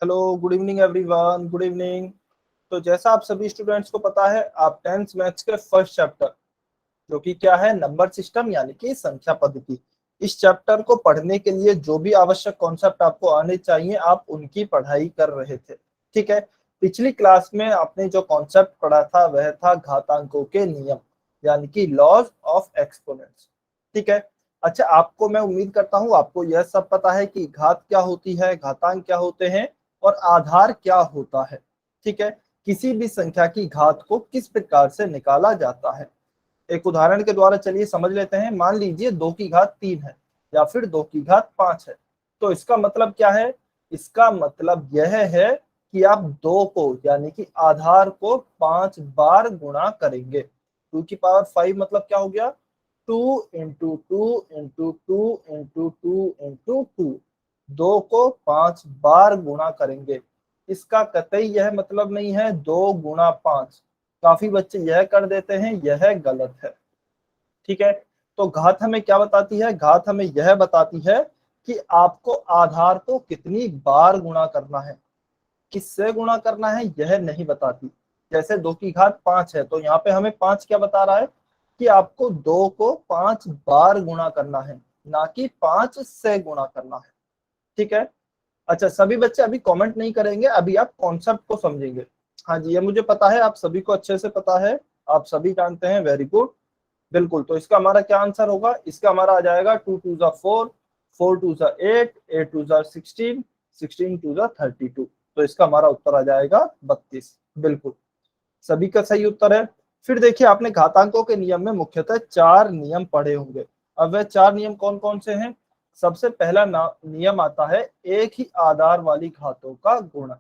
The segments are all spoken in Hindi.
Hello, good evening everyone, good evening. तो जैसा आप सभी स्टूडेंट्स को पता है, आप 10th मैथ्स के फर्स्ट चैप्टर जो कि क्या है, नंबर सिस्टम यानी कि संख्या पद्धति, इस चैप्टर को पढ़ने के लिए जो भी आवश्यक कॉन्सेप्ट आपको आने चाहिए, आप उनकी पढ़ाई कर रहे थे। ठीक है। पिछली क्लास में आपने जो कॉन्सेप्ट पढ़ा था वह था घातांकों के नियम यानी कि लॉज ऑफ एक्सपोनेंट्स। ठीक है। अच्छा, आपको मैं उम्मीद करता हूँ आपको यह सब पता है कि घात क्या होती है, घातांक क्या होते हैं और आधार क्या होता है। ठीक है। किसी भी संख्या की घात को किस प्रकार से निकाला जाता है, एक उदाहरण के द्वारा चलिए समझ लेते हैं। मान लीजिए 2 की घात 3 है या फिर 2 की घात 5 है। तो इसका मतलब क्या है? इसका मतलब यह है कि आप 2 को यानी कि आधार को 5 बार गुणा करेंगे। 2 की पावर 5 मतलब क्या हो गया? 2 इंटू 2 इंटू 2 इंटू 2 इंटू 2। 2 को 5 बार गुणा करेंगे। इसका कतई यह मतलब नहीं है 2 गुणा 5। काफी बच्चे यह कर देते हैं, यह गलत है। ठीक है। तो घात हमें क्या बताती है? घात हमें यह बताती है कि आपको आधार को कितनी बार गुणा करना है, किससे गुणा करना है यह नहीं बताती। जैसे 2 की घात 5 है तो यहाँ पे हमें 5 क्या बता रहा है कि आपको 2 को 5 बार गुणा करना है, ना कि 5 से गुणा करना है। ठीक है। अच्छा, सभी बच्चे अभी कमेंट नहीं करेंगे, अभी आप कॉन्सेप्ट को समझेंगे। हाँ जी, ये मुझे पता है, आप सभी को अच्छे से पता है, आप सभी जानते हैं, वेरी गुड। बिल्कुल, तो इसका हमारा क्या आंसर होगा? इसका हमारा आ जाएगा 2 टू ज़ा 4, 4 टू ज़ा 8, 8 टू ज़ा 16, 16 टू ज़ा 32। तो इसका हमारा उत्तर आ जाएगा 32। बिल्कुल, सभी का सही उत्तर है। फिर देखिए, आपने घातांकों के नियम में मुख्यतः 4 नियम पढ़े होंगे। अब वह 4 नियम कौन कौन से हैं? सबसे पहला नियम आता है एक ही आधार वाली घातों का गुणन,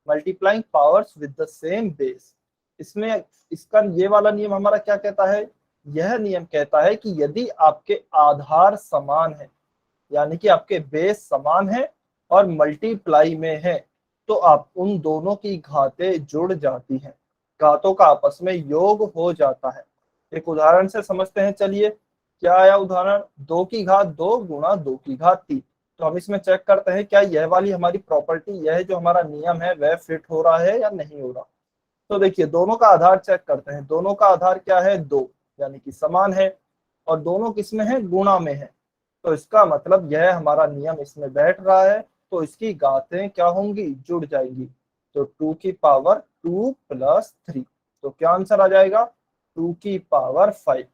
multiplying powers with the same base. इसमें इसका ये वाला नियम हमारा क्या कहता है? यह नियम कहता है कि यदि आपके आधार समान है यानी कि आपके बेस समान है और मल्टीप्लाई में है, तो आप उन दोनों की घातें जुड़ जाती हैं, घातों का आपस में योग हो जाता है। एक उदाहरण से समझते हैं, चलिए क्या आया उदाहरण? 2 की घात 2 गुणा 2 की घात 3। तो हम इसमें चेक करते हैं क्या यह वाली हमारी प्रॉपर्टी, यह जो हमारा नियम है वह फिट हो रहा है या नहीं हो रहा। तो देखिए, दोनों का आधार चेक करते हैं। दोनों का आधार क्या है? 2, यानी कि समान है, और दोनों किसमें है? गुणा में है। तो इसका मतलब यह हमारा नियम इसमें बैठ रहा है, तो इसकी घातें क्या होंगी? जुड़ जाएंगी। तो 2 की पावर 2 प्लस 3, तो क्या आंसर आ जाएगा? 2 की पावर 5,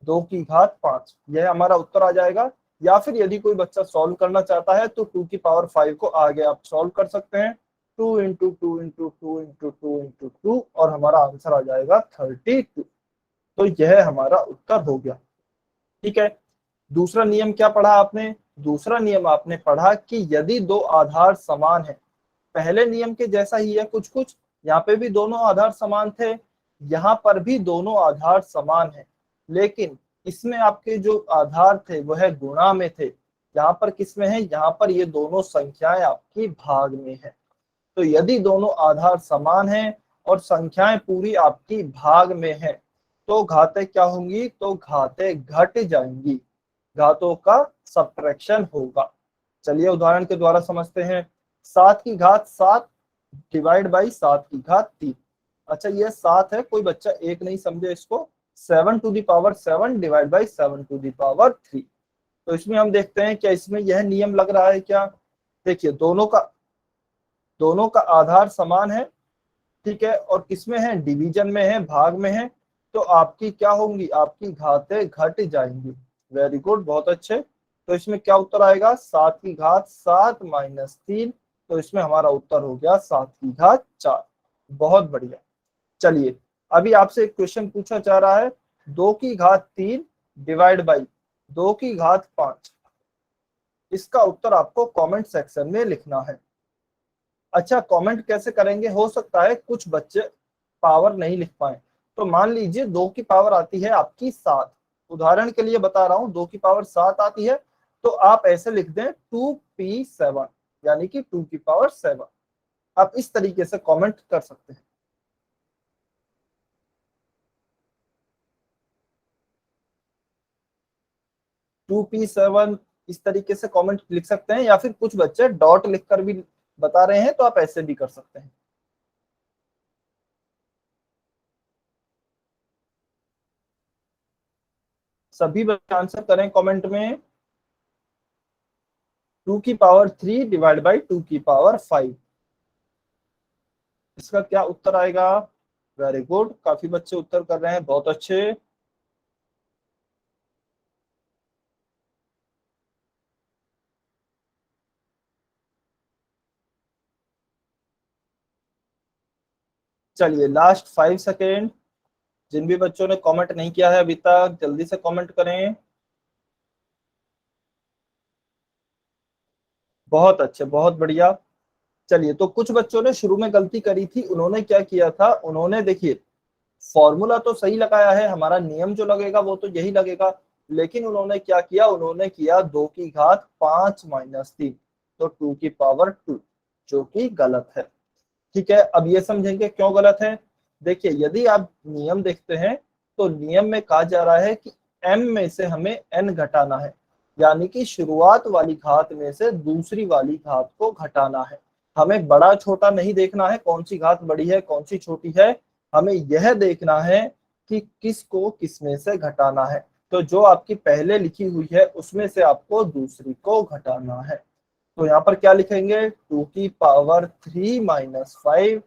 2 की घात 5, यह हमारा उत्तर आ जाएगा। या फिर यदि कोई बच्चा सॉल्व करना चाहता है तो 2 की पावर 5 को आगे आप सॉल्व कर सकते हैं। 2 इंटू 2 इंटू 2 इंटू 2 इंटू 2, और हमारा आंसर आ जाएगा 32। तो यह हमारा उत्तर हो गया। ठीक है। दूसरा नियम क्या पढ़ा आपने? दूसरा नियम आपने पढ़ा कि यदि दो आधार समान है, पहले नियम के जैसा ही है कुछ कुछ, यहाँ पे भी दोनों आधार समान थे, यहाँ पर भी दोनों आधार समान है, लेकिन इसमें आपके जो आधार थे वह गुणा में थे। यहाँ पर किस में है? यहाँ पर ये दोनों संख्याएं आपकी भाग में है। तो यदि दोनों आधार समान हैं और संख्याएं पूरी आपकी भाग में है, तो घातें क्या होंगी? तो घातें घट जाएंगी, घातों का सब्ट्रैक्शन होगा। चलिए उदाहरण के द्वारा समझते हैं। 7 की घात 7 डिवाइड बाई 7 की घात 3। अच्छा, ये 7 है, कोई बच्चा एक नहीं समझे इसको। 7 to the power 7 divide by 7 to the power 3। तो इसमें हम देखते हैं क्या इसमें यह नियम लग रहा है क्या? देखिए, दोनों का आधार समान है, ठीक है, और किसमें है? डिवीजन में है, भाग में है। तो आपकी क्या होंगी? आपकी घातें घट जाएंगी। वेरी गुड, बहुत अच्छे। तो इसमें क्या उत्तर आएगा? 7 की घात 7 माइनस 3। तो इसमें हमारा उत्तर हो गया 7 की घात 4। बहुत बढ़िया। चलिए, अभी आपसे एक क्वेश्चन पूछा जा रहा है, 2 की घात 3 डिवाइड बाई 2 की घात 5। इसका उत्तर आपको कमेंट सेक्शन में लिखना है। अच्छा, कमेंट कैसे करेंगे? हो सकता है कुछ बच्चे पावर नहीं लिख पाए। तो मान लीजिए 2 की पावर आती है आपकी 7, उदाहरण के लिए बता रहा हूं, 2 की पावर 7 आती है, तो आप ऐसे लिख दें 2p7, यानी कि 2 की पावर 7। आप इस तरीके से कमेंट कर सकते हैं। 2p7 इस तरीके से कमेंट लिख सकते हैं, या फिर कुछ बच्चे डॉट लिखकर भी बता रहे हैं, तो आप ऐसे भी कर सकते हैं। सभी बच्चे आंसर करें कमेंट में। 2 की पावर 3 डिवाइड बाई 2 की पावर 5, इसका क्या उत्तर आएगा? वेरी गुड, काफी बच्चे उत्तर कर रहे हैं, बहुत अच्छे। चलिए लास्ट 5 सेकेंड, जिन भी बच्चों ने कमेंट नहीं किया है अभी तक, जल्दी से कमेंट करें। बहुत अच्छे, बहुत बढ़िया। चलिए, तो कुछ बच्चों ने शुरू में गलती करी थी, उन्होंने क्या किया था, उन्होंने देखिए फॉर्मूला तो सही लगाया है, हमारा नियम जो लगेगा वो तो यही लगेगा, लेकिन उन्होंने क्या किया, उन्होंने किया 2 की घात 5 - 3, तो 2 की पावर 2, जो कि गलत है। ठीक है, अब ये समझेंगे क्यों गलत है। देखिए, यदि आप नियम देखते हैं तो नियम में कहा जा रहा है कि m में से हमें n घटाना है, यानी कि शुरुआत वाली घात में से दूसरी वाली घात को घटाना है। हमें बड़ा छोटा नहीं देखना है, कौन सी घात बड़ी है कौन सी छोटी है, हमें यह देखना है कि किसको किसमें से घटाना है। तो जो आपकी पहले लिखी हुई है उसमें से आपको दूसरी को घटाना है। तो यहाँ पर क्या लिखेंगे, 2 की पावर 3 - 5,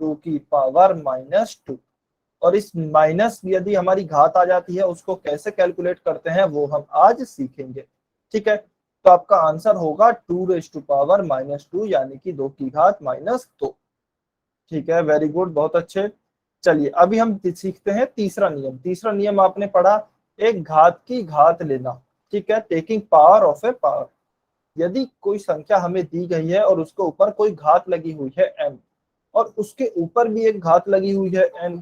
2 की पावर -2। और इस माइनस यदि हमारी घात आ जाती है उसको कैसे कैलकुलेट करते हैं वो हम आज सीखेंगे। ठीक है, तो आपका आंसर होगा 2 रेज़ टू पावर -2, यानी कि 2 की घात -2। ठीक है, वेरी गुड, बहुत अच्छे। चलिए अभी हम सीखते हैं तीसरा नियम। तीसरा नियम आपने पढ़ा, एक घात की घात लेना। ठीक है, taking power of A power. यदि कोई संख्या हमें दी गई है और उसके ऊपर कोई घात लगी हुई है m, और उसके ऊपर भी एक घात लगी हुई है n,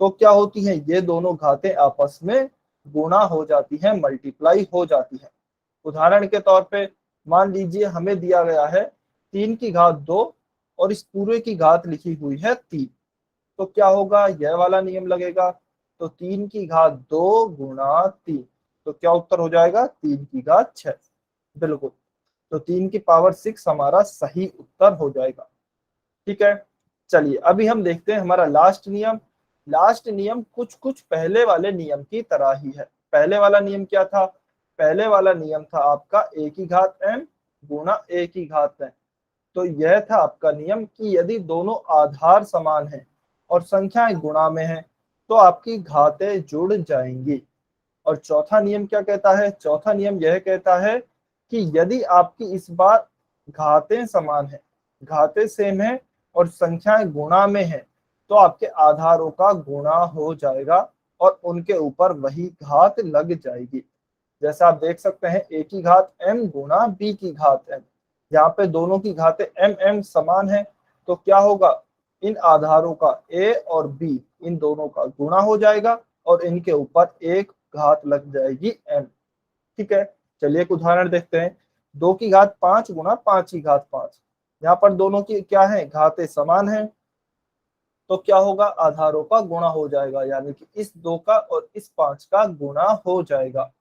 तो क्या होती है, ये दोनों घातें आपस में गुणा हो जाती हैं, मल्टीप्लाई हो जाती है। उदाहरण के तौर पे मान लीजिए हमें दिया गया है 3 की घात 2 और इस पूरे की घात लिखी हुई है 3, तो क्या होगा, यह वाला नियम लगेगा। तो 3 की घात 2 × 3, तो क्या उत्तर हो जाएगा, 3 की घात 6। बिल्कुल, तो 3 की पावर 6 हमारा सही उत्तर हो जाएगा। ठीक है, चलिए अभी हम देखते हैं हमारा लास्ट नियम। लास्ट नियम कुछ कुछ पहले वाले नियम की तरह ही है। पहले वाला नियम क्या था, पहले वाला नियम था आपका a की घात m गुणा a की घात n। तो यह था आपका नियम कि यदि दोनों आधार समान हैं और संख्याएं गुणा में हैं तो आपकी घातें जुड़ जाएंगी। और चौथा नियम क्या कहता है, चौथा नियम यह कहता है कि यदि आपकी इस बार घातें समान है, घातें सेम है और संख्याएं गुणा में है, तो आपके आधारों का गुणा हो जाएगा और उनके ऊपर वही घात लग जाएगी। जैसा आप देख सकते हैं a की घात m गुणा b की घात m, यहाँ पे दोनों की घातें m समान है, तो क्या होगा, इन आधारों का a और b, इन दोनों का गुणा हो जाएगा और इनके ऊपर एक घात लग जाएगी m। ठीक है, चलिए एक उदाहरण देखते हैं। 2 की घात 5 गुणा 5 की घात 5, यहाँ पर दोनों की क्या है, घातें समान है, तो क्या होगा, आधारों का गुणा हो जाएगा, यानी कि इस 2 का और इस 5 का गुणा हो जाएगा।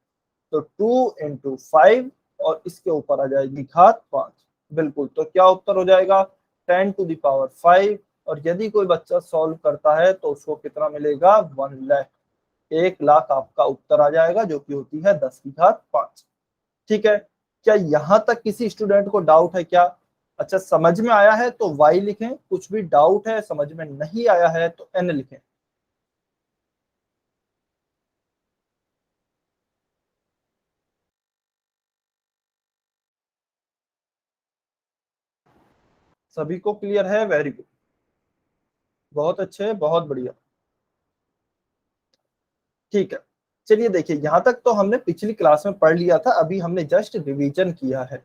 तो 2 × 5 और इसके ऊपर आ जाएगी घात 5। बिल्कुल, तो क्या उत्तर हो जाएगा, 10⁵ और यदि कोई बच्चा सॉल्व करता है तो उसको कितना मिलेगा, 1 लाख। 1 लाख आपका उत्तर आ जाएगा, जो कि होती है 10⁵5। ठीक है, क्या यहां तक किसी स्टूडेंट को डाउट है क्या? अच्छा, समझ में आया है तो y लिखें, कुछ भी डाउट है, समझ में नहीं आया है तो n लिखें। सभी को क्लियर है, वेरी गुड, बहुत अच्छे, बहुत बढ़िया। ठीक है, चलिए देखिए, यहाँ तक तो हमने पिछली क्लास में पढ़ लिया था, अभी हमने जस्ट रिवीजन किया है।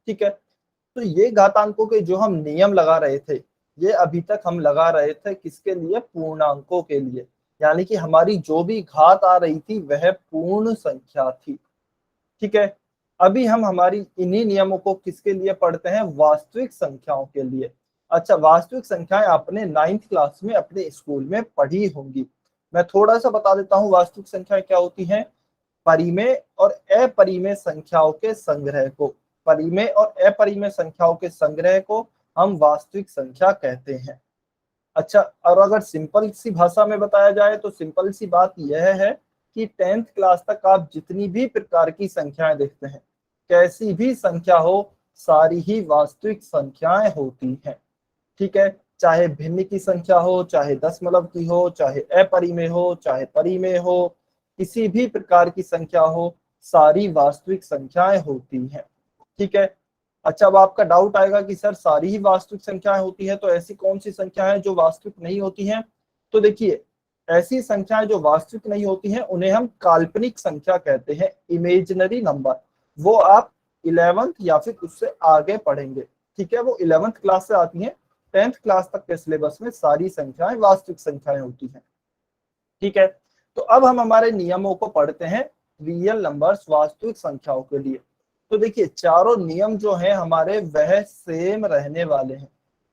ठीक है, तो ये घातांकों के जो हम नियम लगा रहे थे, ये अभी तक हम लगा रहे थे किसके लिए, पूर्णांकों के लिए, यानी कि हमारी जो भी घात आ रही थी वह पूर्ण संख्या थी। ठीक है, अभी हम हमारी इन्हीं नियमों को किसके लिए पढ़ते हैं, वास्तविक संख्याओं के लिए। अच्छा, वास्तविक संख्याएं आपने 9th क्लास में अपने स्कूल में पढ़ी होंगी। मैं थोड़ा सा बता देता हूँ वास्तविक संख्याएं क्या होती हैं। परिमेय और अपरिमेय संख्याओं के संग्रह को, परिमेय और अपरिमेय संख्याओं के संग्रह को हम वास्तविक संख्या कहते हैं। अच्छा, और अगर सिंपल सी भाषा में बताया जाए तो सिंपल सी बात यह है कि 10th क्लास तक आप जितनी भी प्रकार की संख्याएं देखते हैं, कैसी भी संख्या हो, सारी ही वास्तविक संख्याएं होती हैं। ठीक है, चाहे भिन्न की संख्या हो, चाहे दशमलव की हो, चाहे अपरिमेय हो, चाहे परिमेय हो, किसी भी प्रकार की संख्या हो, सारी वास्तविक संख्याएं होती हैं। ठीक है। अच्छा, अब आपका डाउट आएगा कि सर सारी ही वास्तविक संख्याएं होती है, तो ऐसी कौन सी संख्या है जो वास्तविक नहीं होती हैं? तो देखिए, ऐसी संख्याएं जो वास्तविक नहीं होती हैं उन्हें हम काल्पनिक संख्या कहते हैं, इमेजिनरी नंबर। वो आप 11th या फिर उससे आगे पढ़ेंगे। ठीक है, वो 11th क्लास से आती हैं। 10th क्लास तक के सिलेबस में सारी संख्याएं वास्तविक संख्याएं होती हैं। ठीक है, तो अब हम हमारे नियमों को पढ़ते हैं रियल नंबर्स, वास्तविक संख्याओं के लिए। तो देखिए, चारों नियम जो हैं हमारे वह सेम रहने वाले हैं।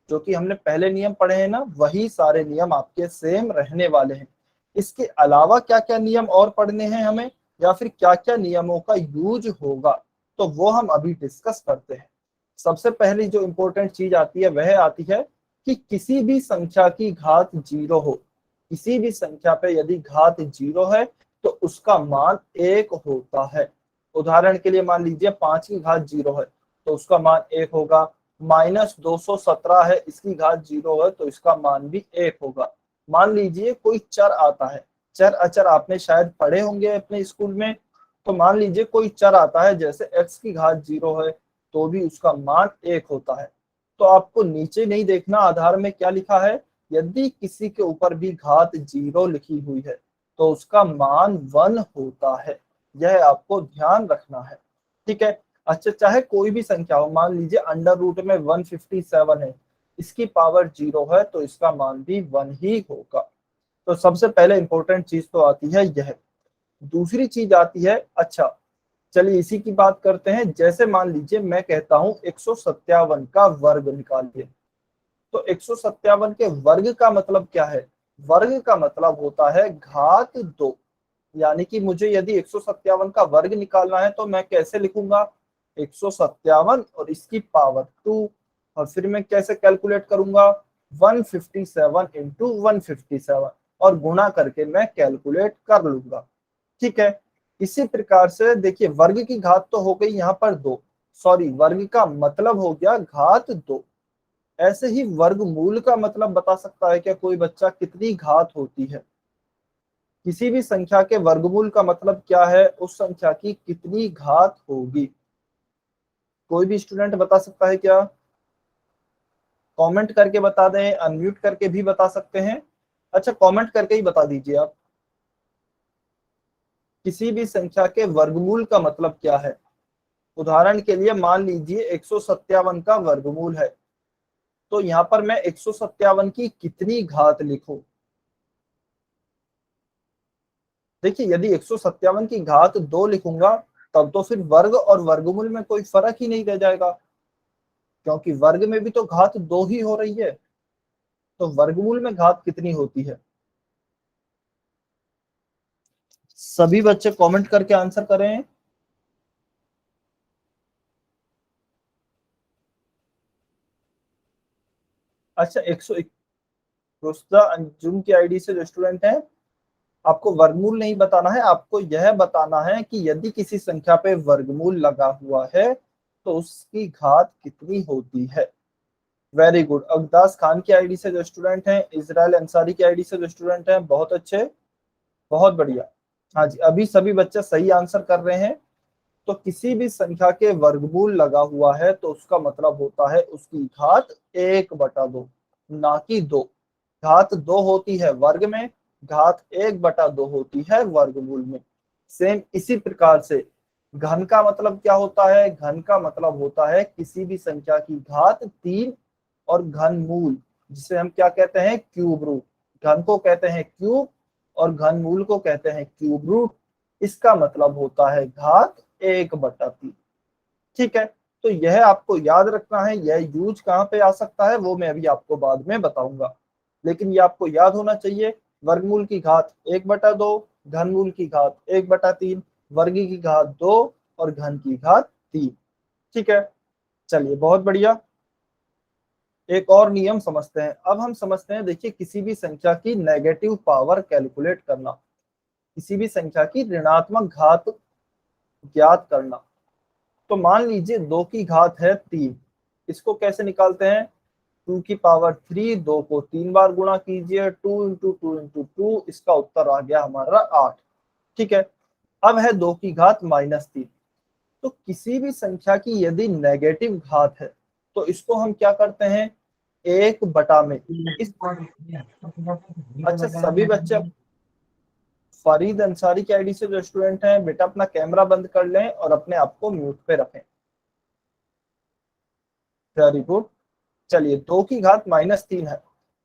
जो कि हमने पहले नियम पढ़े हैं ना, वही सारे नियम आपके सेम रहने वाले हैं। इसके अलावा क्या क्या नियम और पढ़ने हैं हमें, या फिर क्या क्या नियमों का यूज होगा, तो वो हम अभी डिस्कस करते हैं। सबसे पहली जो इंपॉर्टेंट चीज आती है वह आती है कि किसी भी संख्या की घात 0 हो, किसी भी संख्या पे यदि घात 0 है तो उसका मान 1 होता है। उदाहरण के लिए मान लीजिए 5 की घात 0 है तो उसका मान 1 होगा। -217 है, इसकी घात 0 है तो इसका मान भी 1 होगा। मान लीजिए कोई चर आता है, चर अचर आपने शायद पढ़े होंगे अपने स्कूल में। तो मान लीजिए कोई चर आता है, जैसे x की घात 0 है तो भी उसका मान 1 होता है। तो आपको नीचे नहीं देखना आधार में क्या लिखा है, यदि किसी के ऊपर भी घात 0 लिखी हुई है तो उसका मान 1 होता है। यह आपको ध्यान रखना है। ठीक है। अच्छा, चाहे कोई भी संख्या हो, मान लीजिए अंडर रूट में 157 है, इसकी पावर 0 है तो इसका मान भी 1 ही होगा। तो सबसे पहले इंपॉर्टेंट चीज तो आती है यह। दूसरी चीज आती है, अच्छा चलिए इसी की बात करते हैं। जैसे मान लीजिए मैं कहता हूं 157 का वर्ग निकालिए, तो 157 के वर्ग का मतलब क्या है? वर्ग का मतलब होता है घात 2। यानी कि मुझे यदि 157 का वर्ग निकालना है तो मैं कैसे लिखूंगा? 157 और इसकी पावर 2, और फिर मैं कैसे कैलकुलेट करूंगा? 157 इंटू 157 और गुणा करके मैं कैलकुलेट कर लूंगा। ठीक है। इसी प्रकार से देखिए, वर्ग की घात तो हो गई यहाँ पर 2, सॉरी वर्ग का मतलब हो गया घात 2। ऐसे ही वर्गमूल का मतलब बता सकता है क्या कोई बच्चा कितनी घात होती है? किसी भी संख्या के वर्गमूल का मतलब क्या है? उस संख्या की कितनी घात होगी? कोई भी स्टूडेंट बता सकता है क्या? कमेंट करके बता दें, अनम्यूट करके भी बता सकते हैं। अच्छा, कमेंट करके ही बता दीजिए आप। किसी भी संख्या के वर्गमूल का मतलब क्या है? उदाहरण के लिए मान लीजिए 157 का वर्गमूल है, तो यहाँ पर मैं 157 की कितनी घात लिखूं? देखिए, यदि 157 की घात 2 लिखूंगा तब तो फिर वर्ग और वर्गमूल में कोई फर्क ही नहीं रह जाएगा, क्योंकि वर्ग में भी तो घात 2 ही हो रही है। तो वर्गमूल में घात कितनी होती है? सभी बच्चे कमेंट करके आंसर करें। अच्छा, 101 रुस्ता अंजुम की आईडी से जो स्टूडेंट है, आपको वर्गमूल नहीं बताना है, आपको यह बताना है कि यदि किसी संख्या पे वर्गमूल लगा हुआ है तो उसकी घात कितनी होती है। Very good. अब्दास खान की आईडी से जो स्टूडेंट हैं, इजराइल अंसारी की आईडी से जो स्टूडेंट हैं, बहुत अच्छे, बहुत बढ़िया। हाँ जी, अभी सभी बच्चे सही आंसर कर रहे हैं। तो किसी भी संख्या के वर्गमूल लगा हुआ है तो उसका मतलब होता है उसकी घात 1/2, ना कि 2। घात 2 होती है वर्ग में, घात 1/2 होती है वर्गमूल में। सेम इसी प्रकार से घन का मतलब क्या होता है? घन का मतलब होता है किसी भी संख्या की घात 3 और घनमूल, जिसे हम क्या कहते हैं? Cube root. घन को कहते हैं क्यूब और घनमूल को कहते हैं क्यूब रूट। इसका मतलब होता है घात 1/3। ठीक है, तो यह आपको याद रखना है। यह यूज कहाँ पे आ सकता है वो मैं अभी आपको बाद में बताऊंगा, लेकिन ये आपको याद होना चाहिए। वर्गमूल की घात 1/2, घनमूल की घात 1/3, वर्ग की घात 2 और घन की घात 3। ठीक है, चलिए बहुत बढ़िया। एक और नियम समझते हैं। अब हम समझते हैं, देखिए किसी भी संख्या की नेगेटिव पावर कैलकुलेट करना, किसी भी संख्या की ऋणात्मक घात ज्ञात करना। तो मान लीजिए 2 की घात है 3, इसको कैसे निकालते हैं? 2 की पावर 3, 2 को 3 बार गुणा कीजिए, 2 इंटू 2 इंटू 2, इसका उत्तर आ गया हमारा 8। ठीक है, अब है 2 की घात -3। तो किसी भी संख्या की यदि नेगेटिव घात है तो इसको हम क्या करते हैं, 1 में इस अच्छा सभी बच्चे फरीद अंसारी की आईडी से जो स्टूडेंट हैं, बेटा अपना कैमरा बंद कर लें और अपने आप को म्यूट पे रखें। Very good. चलिए 2 की घात -3 है,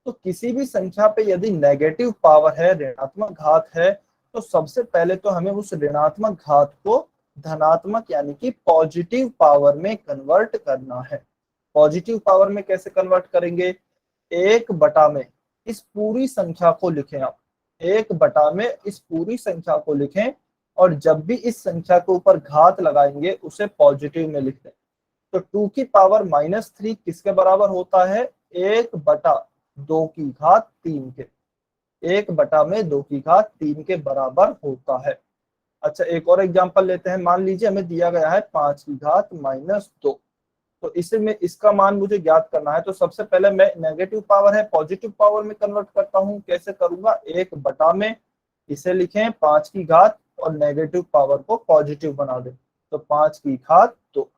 तो किसी भी संख्या पे यदि नेगेटिव पावर है, ऋणात्मक घात है, तो सबसे पहले तो हमें उस ऋणात्मक घात को धनात्मक यानी कि पॉजिटिव पावर में कन्वर्ट करना है। पॉजिटिव पावर में कैसे कन्वर्ट करेंगे? 1 में इस पूरी संख्या को लिखें आप, 1 में इस पूरी संख्या को लिखें, और जब भी इस संख्या के ऊपर घात लगाएंगे उसे पॉजिटिव में लिख दें। तो 2 की पावर -3 किसके बराबर होता है? 1/2 की घात 3 के, 1/2 की घात 3 के बराबर होता है। अच्छा एक और एग्जांपल लेते हैं। मान लीजिए हमें दिया गया है 5 की घात -2, तो इसे में इसका मान मुझे ज्ञात करना है। तो सबसे पहले मैं नेगेटिव पावर है पॉजिटिव पावर में कन्वर्ट करता हूँ। कैसे करूंगा? 1 में इसे लिखें 5 की घात और नेगेटिव पावर को पॉजिटिव बना दें, तो 5 की घात 2।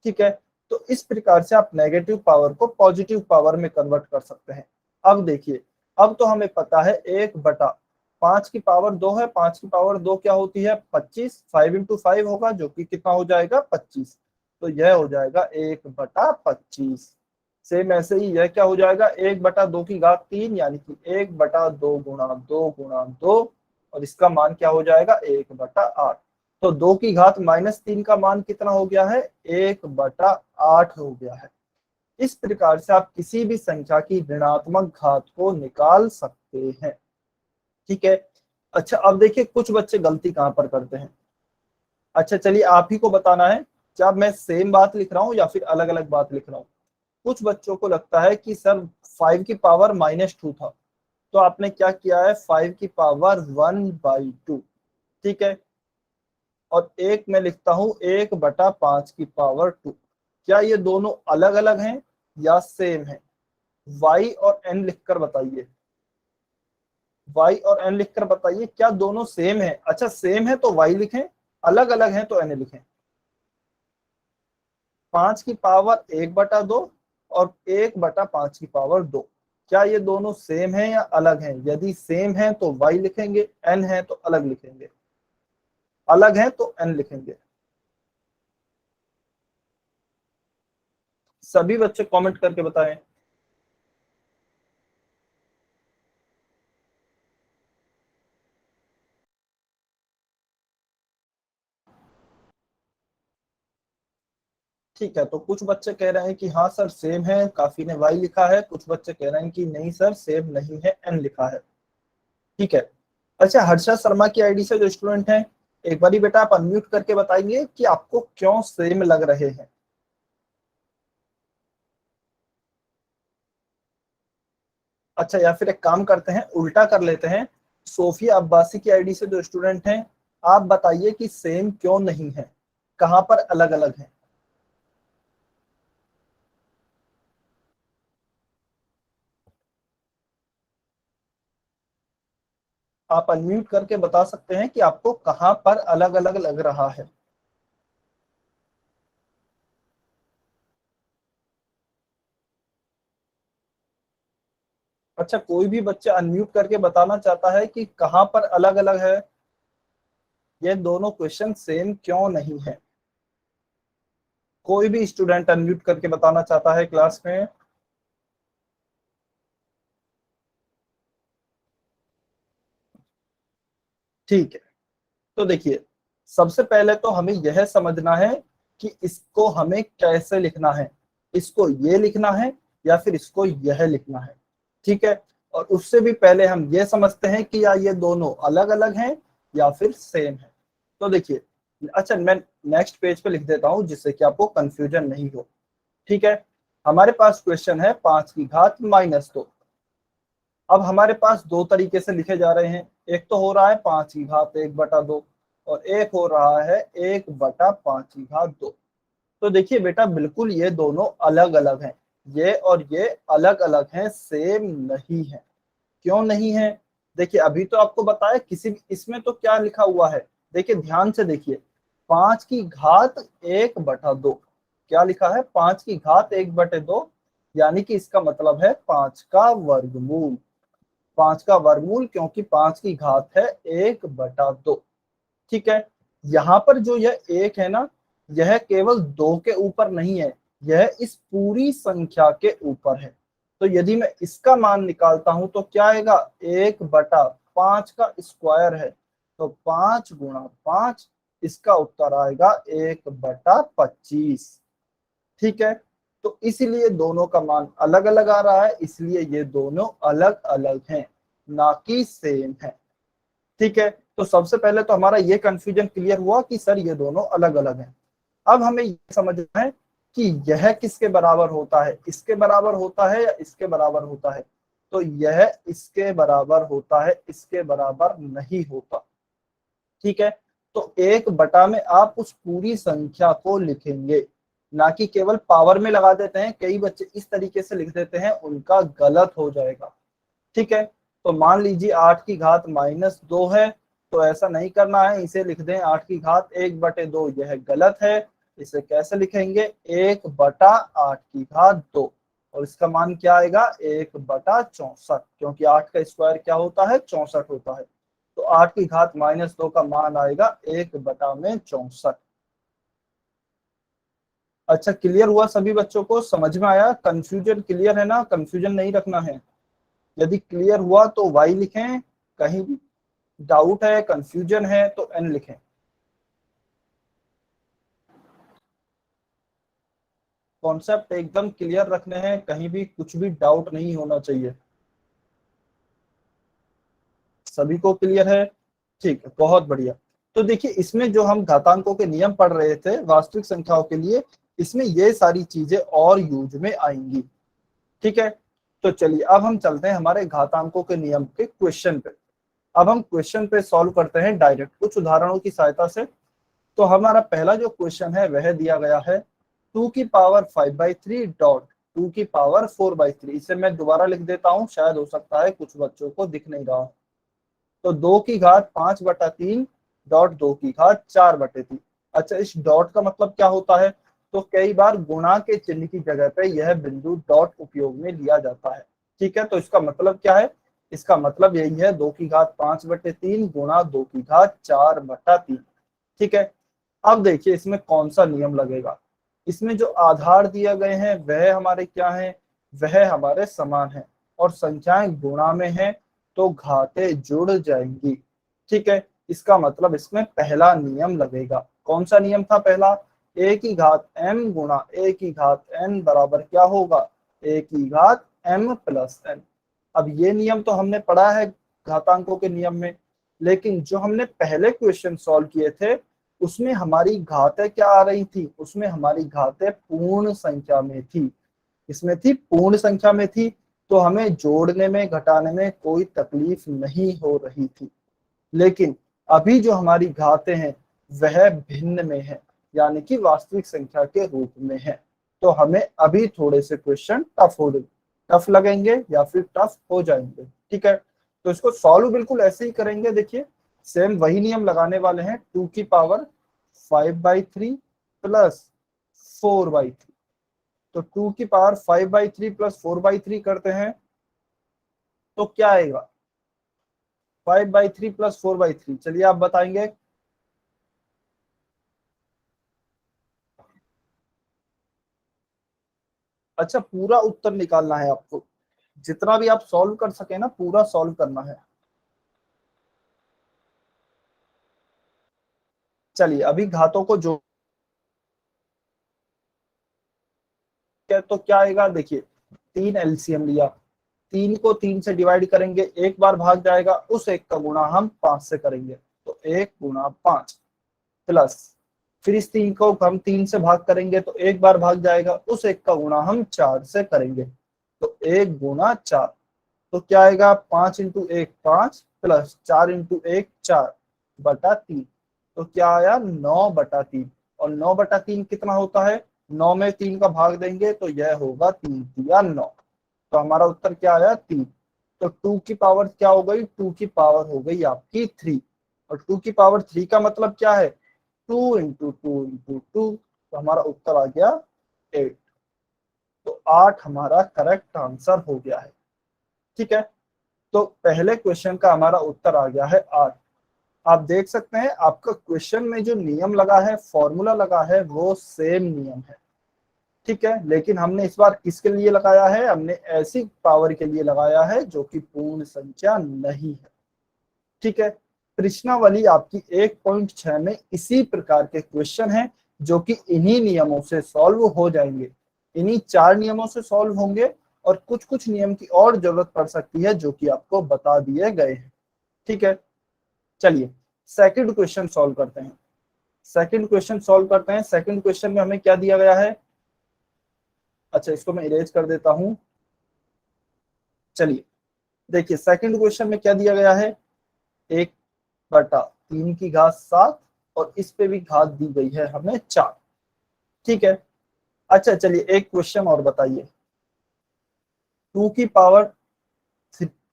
ठीक है, तो इस प्रकार से आप नेगेटिव पावर को पॉजिटिव पावर में कन्वर्ट कर सकते हैं। अब देखिए, अब तो हमें पता है 1/5 की पावर 2 है, 5 की पावर 2 क्या होती है? 25, 5 इंटू 5 होगा, जो कि कितना हो जाएगा? 25। तो यह हो जाएगा 1/25। सेम ऐसे ही यह क्या हो जाएगा? 1/2 की घात 3, यानी कि 1/2 गुणा 2 गुणा 2, और इसका मान क्या हो जाएगा? 1/8। तो 2 की घात -3 का मान कितना हो गया है? 1/8 हो गया है। इस प्रकार से आप किसी भी संख्या की ऋणात्मक घात को निकाल सकते हैं। ठीक है, अच्छा अब देखिए कुछ बच्चे गलती कहां पर करते हैं। अच्छा चलिए आप ही को बताना है, क्या मैं सेम बात लिख रहा हूं या फिर अलग अलग बात लिख रहा हूं? कुछ बच्चों को लगता है कि सर 5 की पावर -2 था, तो आपने क्या किया है? 5 की पावर 1/2। ठीक है, और एक मैं लिखता हूं 1/5 की पावर 2। क्या ये दोनों अलग अलग हैं या सेम है? y और n लिखकर बताइए, y और n लिखकर बताइए क्या दोनों सेम है? अच्छा सेम है तो y लिखें, अलग अलग है तो n लिखें। 5 की पावर 1/2 और 1/5 की पावर 2, क्या ये दोनों सेम है या अलग हैं? यदि सेम है तो y लिखेंगे, n है तो अलग लिखेंगे, अलग है तो n लिखेंगे। सभी बच्चे कमेंट करके बताएं। ठीक है, तो कुछ बच्चे कह रहे हैं कि हाँ सर सेम है, काफी ने वाई लिखा है। कुछ बच्चे कह रहे हैं कि नहीं सर सेम नहीं है, एन लिखा है। ठीक है, अच्छा हर्षा शर्मा की आईडी से जो स्टूडेंट हैं, एक बारी बेटा आप अनम्यूट करके बताइए कि आपको क्यों सेम लग रहे हैं। अच्छा या फिर एक काम करते हैं, उल्टा कर लेते हैं। सोफिया अब्बासी की आईडी से जो स्टूडेंट हैं, आप बताइए कि सेम क्यों नहीं है, कहां पर अलग अलग है। आप अनम्यूट करके बता सकते हैं कि आपको कहां पर अलग अलग लग रहा है। अच्छा कोई भी बच्चा अनम्यूट करके बताना चाहता है कि कहां पर अलग अलग है, ये दोनों क्वेश्चन सेम क्यों नहीं है? कोई भी स्टूडेंट अनम्यूट करके बताना चाहता है क्लास में। ठीक है, तो देखिए सबसे पहले तो हमें यह समझना है कि इसको हमें कैसे लिखना है, इसको ये लिखना है या फिर इसको यह लिखना है। ठीक है, और उससे भी पहले हम ये समझते हैं कि या ये दोनों अलग अलग हैं या फिर सेम है। तो देखिए, अच्छा मैं नेक्स्ट पेज पे लिख देता हूँ जिससे कि आपको कंफ्यूजन नहीं हो। ठीक है, हमारे पास क्वेश्चन है 5⁻²। अब हमारे पास दो तरीके से लिखे जा रहे हैं, एक तो हो रहा है 5⁻1/2 और एक हो रहा है 1/5⁻2। तो देखिए बेटा, बिल्कुल ये दोनों अलग अलग हैं, ये और ये अलग अलग हैं, सेम नहीं है। क्यों नहीं है? देखिए अभी तो आपको बताया, किसी इसमें तो क्या लिखा हुआ है, देखिए ध्यान से देखिए, 5⁻1/2 क्या लिखा है, 5⁻1/2, यानी कि इसका मतलब है 5 का वर्गमूल। 5 का वर्गमूल, क्योंकि 5 की घात है 1/2। ठीक है, यहाँ पर जो यह एक है ना, यह केवल 2 के ऊपर नहीं है, यह इस पूरी संख्या के ऊपर है। तो यदि मैं इसका मान निकालता हूं तो क्या आएगा, 1/5 का स्क्वायर है, तो 5 × 5, इसका उत्तर आएगा 1/25। ठीक है, तो इसीलिए दोनों का मान अलग अलग आ रहा है, इसलिए ये दोनों अलग अलग हैं, ना कि सेम है। ठीक है, तो सबसे पहले तो हमारा ये कंफ्यूजन क्लियर हुआ कि सर ये दोनों अलग अलग हैं। अब हमें ये समझना है कि यह किसके बराबर होता है, इसके बराबर होता है या इसके बराबर होता है। तो यह इसके बराबर होता है, इसके बराबर नहीं होता। ठीक है, तो 1/, में आप उस पूरी संख्या को लिखेंगे, ना कि केवल पावर में लगा देते हैं। कई बच्चे इस तरीके से लिख देते हैं, उनका गलत हो जाएगा। ठीक है, तो मान लीजिए 8⁻2 है, तो ऐसा नहीं करना है, इसे लिख दें 8⁻1/2, यह गलत है। इसे कैसे लिखेंगे, 1/8⁻2, और इसका मान क्या आएगा, 1/64, क्योंकि 8 का स्क्वायर क्या होता है, 64 होता है। तो 8⁻2 का मान आएगा 1/64। अच्छा, क्लियर हुआ सभी बच्चों को, समझ में आया, कंफ्यूजन क्लियर है ना, कंफ्यूजन नहीं रखना है। यदि क्लियर हुआ तो वाई लिखें, कहीं भी डाउट है, कंफ्यूजन है तो एन लिखें। कॉन्सेप्ट एकदम क्लियर रखने हैं, कहीं भी कुछ भी डाउट नहीं होना चाहिए। सभी को क्लियर है? ठीक है, बहुत बढ़िया। तो देखिए, इसमें जो हम घातांकों के नियम पढ़ रहे थे वास्तविक संख्याओं के लिए, इसमें ये सारी चीजें और यूज में आएंगी। ठीक है, तो चलिए अब हम चलते हैं हमारे घातांकों के नियम के क्वेश्चन पे। अब हम क्वेश्चन पे सॉल्व करते हैं डायरेक्ट कुछ उदाहरणों की सहायता से। तो हमारा पहला जो क्वेश्चन है वह दिया गया है 2⁵ डॉट 2⁴/3। इसे मैं दोबारा लिख देता हूँ, शायद हो सकता है कुछ बच्चों को दिख नहीं रहा। तो 2⁵5/3 डॉट 2⁴4/3। अच्छा, इस डॉट का मतलब क्या होता है, तो कई बार गुणा के चिन्ह की जगह पे यह बिंदु डॉट उपयोग में लिया जाता है। ठीक है, तो इसका मतलब क्या है, इसका मतलब यही है 2⁵5/3 गुणा 2⁴4/3। ठीक है, अब देखिए इसमें कौन सा नियम लगेगा। इसमें जो आधार दिए गए हैं वह हमारे क्या हैं, वह हमारे समान हैं, और संख्याएं गुणा में हैं, तो घातें जुड़ जाएंगी। ठीक है, इसका मतलब इसमें पहला नियम लगेगा। कौन सा नियम था पहला, a⁻m गुणा a⁻n बराबर क्या होगा, a⁻m+n। अब ये नियम तो हमने पढ़ा है घातांकों के नियम में, लेकिन जो हमने पहले क्वेश्चन सॉल्व किए थे उसमें हमारी घातें क्या आ रही थी, उसमें हमारी घातें पूर्ण संख्या में थी। इसमें थी पूर्ण संख्या में थी, तो हमें जोड़ने में घटाने में कोई तकलीफ नहीं हो रही थी। लेकिन अभी जो हमारी घातें हैं वह भिन्न में है, यानी कि वास्तविक संख्या के रूप में है। तो हमें अभी थोड़े से क्वेश्चन टफ लगेंगे या फिर टफ हो जाएंगे। ठीक है, तो इसको सॉल्व बिल्कुल ऐसे ही करेंगे। देखिए सेम वही नियम लगाने वाले हैं, 2⁵5/3 प्लस 4/3। तो 2⁵5/3 प्लस 4/3 करते हैं तो क्या आएगा, 5/3 प्लस 4/3। चलिए आप बताएंगे। अच्छा, पूरा उत्तर निकालना है आपको, जितना भी आप सॉल्व कर सके ना पूरा सॉल्व करना है। चलिए अभी घातों को जो तो क्या आएगा, देखिए 3 एलसीएम लिया, 3 को 3 से डिवाइड करेंगे, एक बार भाग जाएगा, उस एक का गुणा हम 5 से करेंगे, तो 1 × 5। प्लस, फिर इस 3 को हम 3 से भाग करेंगे तो एक बार भाग जाएगा, उस 1 का गुणा हम 4 से करेंगे, तो 1 गुणा 4, तो क्या आएगा 5 इंटू 1 5 प्लस 4 इंटू 1 4 बटा 3, तो क्या आया 9 बटा 3, और 9 बटा 3 कितना होता है, 9 में 3 का भाग देंगे तो यह होगा 3 या 9, तो हमारा उत्तर क्या आया 3। तो 2 की पावर क्या हो गई, 2 की पावर हो गई आपकी 3, और 2 की पावर 3 का मतलब क्या है, 2 इंटू 2 इंटू 2, तो हमारा उत्तर आ गया 8, तो 8 हमारा करेक्ट आंसर हो गया है। ठीक है, तो पहले क्वेश्चन का हमारा उत्तर आ गया है 8। आप देख सकते हैं आपका क्वेश्चन में जो नियम लगा है, फॉर्मूला लगा है, वो सेम नियम है। ठीक है, लेकिन हमने इस बार किसके लिए लगाया है, हमने ऐसी पावर के लिए लगाया है जो कि पूर्ण संख्या नहीं है। ठीक है, प्रश्नावली आपकी 1.6 में इसी प्रकार के क्वेश्चन हैं जो कि इन्हीं नियमों से सॉल्व हो जाएंगे, इन्हीं 4 नियमों से सॉल्व होंगे, और कुछ कुछ नियम की और जरूरत पड़ सकती है जो कि आपको बता दिए गए हैं। ठीक है, चलिए सेकंड क्वेश्चन सॉल्व करते हैं। सेकंड क्वेश्चन सॉल्व करते हैं। सेकंड क्वेश्चन में हमें क्या दिया गया है, अच्छा इसको मैं इरेज कर देता हूं। चलिए देखिए सेकंड क्वेश्चन में क्या दिया गया है, 1/3 की घात 7, और इस पे भी घात दी गई है हमें 4। ठीक है, अच्छा चलिए एक क्वेश्चन और बताइए, 2 की पावर,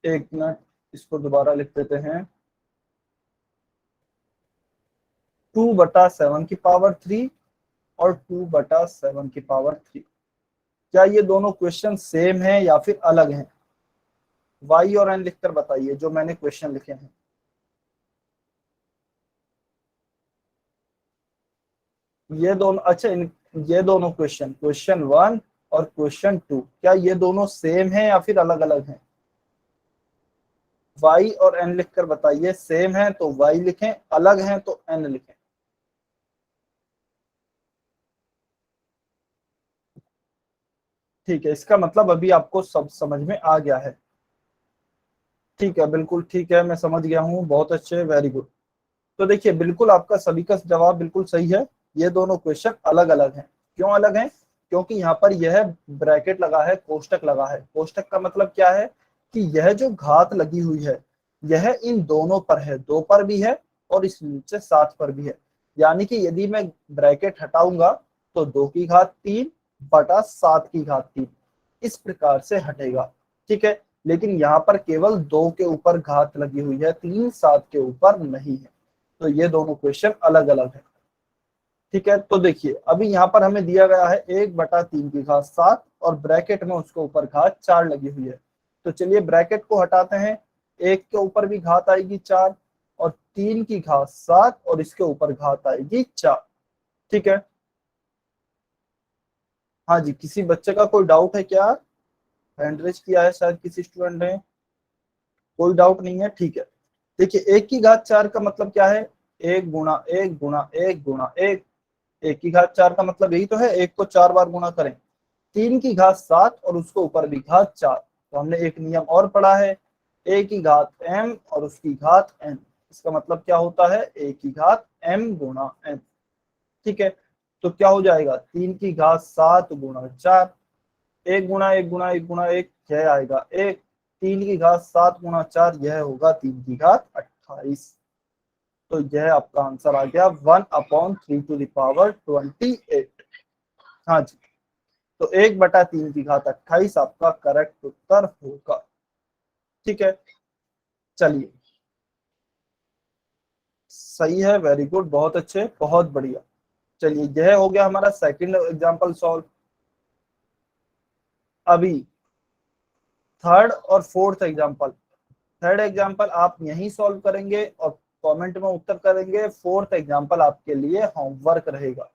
एक मिनट इसको दोबारा लिख देते हैं, 2/7 की पावर 3 और 2/7 की पावर 3, क्या ये दोनों क्वेश्चन सेम है या फिर अलग हैं, वाई और एन लिखकर बताइए जो मैंने क्वेश्चन लिखे हैं। ये दोनों, अच्छा ये दोनों क्वेश्चन, क्वेश्चन 1 और क्वेश्चन 2, क्या ये दोनों सेम है या फिर अलग अलग हैं, वाई और एन लिखकर बताइए। सेम है तो वाई लिखें, अलग है तो एन लिखें। ठीक है, इसका मतलब अभी आपको सब समझ में आ गया है। ठीक है, बिल्कुल ठीक है, मैं समझ गया हूँ, बहुत अच्छे, वेरी गुड। तो देखिए बिल्कुल आपका सभी का जवाब बिल्कुल सही है, ये दोनों क्वेश्चन अलग अलग हैं। क्यों अलग हैं, क्योंकि यहाँ पर यह ब्रैकेट लगा है, कोष्टक लगा है। कोष्टक का मतलब क्या है कि यह जो घात लगी हुई है यह इन दोनों पर है, 2 पर भी है और इस नीचे 7 पर भी है, यानी कि यदि मैं ब्रैकेट हटाऊंगा तो 2 की घात 3 बटा 7 की घात 3 इस प्रकार से हटेगा। ठीक है, लेकिन यहाँ पर केवल 2 के ऊपर घात लगी हुई है, 3 7 के ऊपर नहीं है, तो ये दोनों क्वेश्चन अलग अलग है। ठीक है, तो देखिए अभी यहाँ पर हमें दिया गया है 1/3 की घात 7 और ब्रैकेट में उसके ऊपर घात 4 लगी हुई है, तो चलिए ब्रैकेट को हटाते हैं, 1 के ऊपर भी घात आएगी 4 और 3 की घात 7 और इसके ऊपर घात आएगी 4। ठीक है, हाँ जी, किसी बच्चे का कोई डाउट है क्या, हैंड रेज किया है शायद किसी स्टूडेंट ने, कोई डाउट नहीं है। ठीक है, देखिए 1 की घात 4 का मतलब क्या है, 1 गुणा 1 गुणा 1 गुणा 1, 1 की घात 4 का मतलब यही तो है, 1 को 4 बार गुणा करें। 3 की घात 7 और उसके ऊपर भी घात 4, तो हमने एक नियम और पढ़ा है, a की घात m और उसकी घात n, इसका मतलब क्या होता है, a की घात m गुणा n। ठीक है, तो क्या हो जाएगा, 3 की घात 7 गुणा 4, 1 गुणा 1 गुणा 1 गुणा 1 यह आएगा 1, 3 की घात 7 गुणा 4 यह होगा 3 की घात 28, तो यह आपका आंसर आ गया 1/3 हाँ जी, तो 1/3 की घात 28 आपका करेक्ट उत्तर होगा। ठीक है, चलिए सही है, वेरी गुड, बहुत अच्छे, बहुत बढ़िया। चलिए यह हो गया हमारा सेकंड एग्जांपल सॉल्व। अभी थर्ड और फोर्थ एग्जांपल, थर्ड एग्जांपल आप यहीं सॉल्व करेंगे और कमेंट में उत्तर करेंगे, फोर्थ एग्जांपल आपके लिए होमवर्क रहेगा।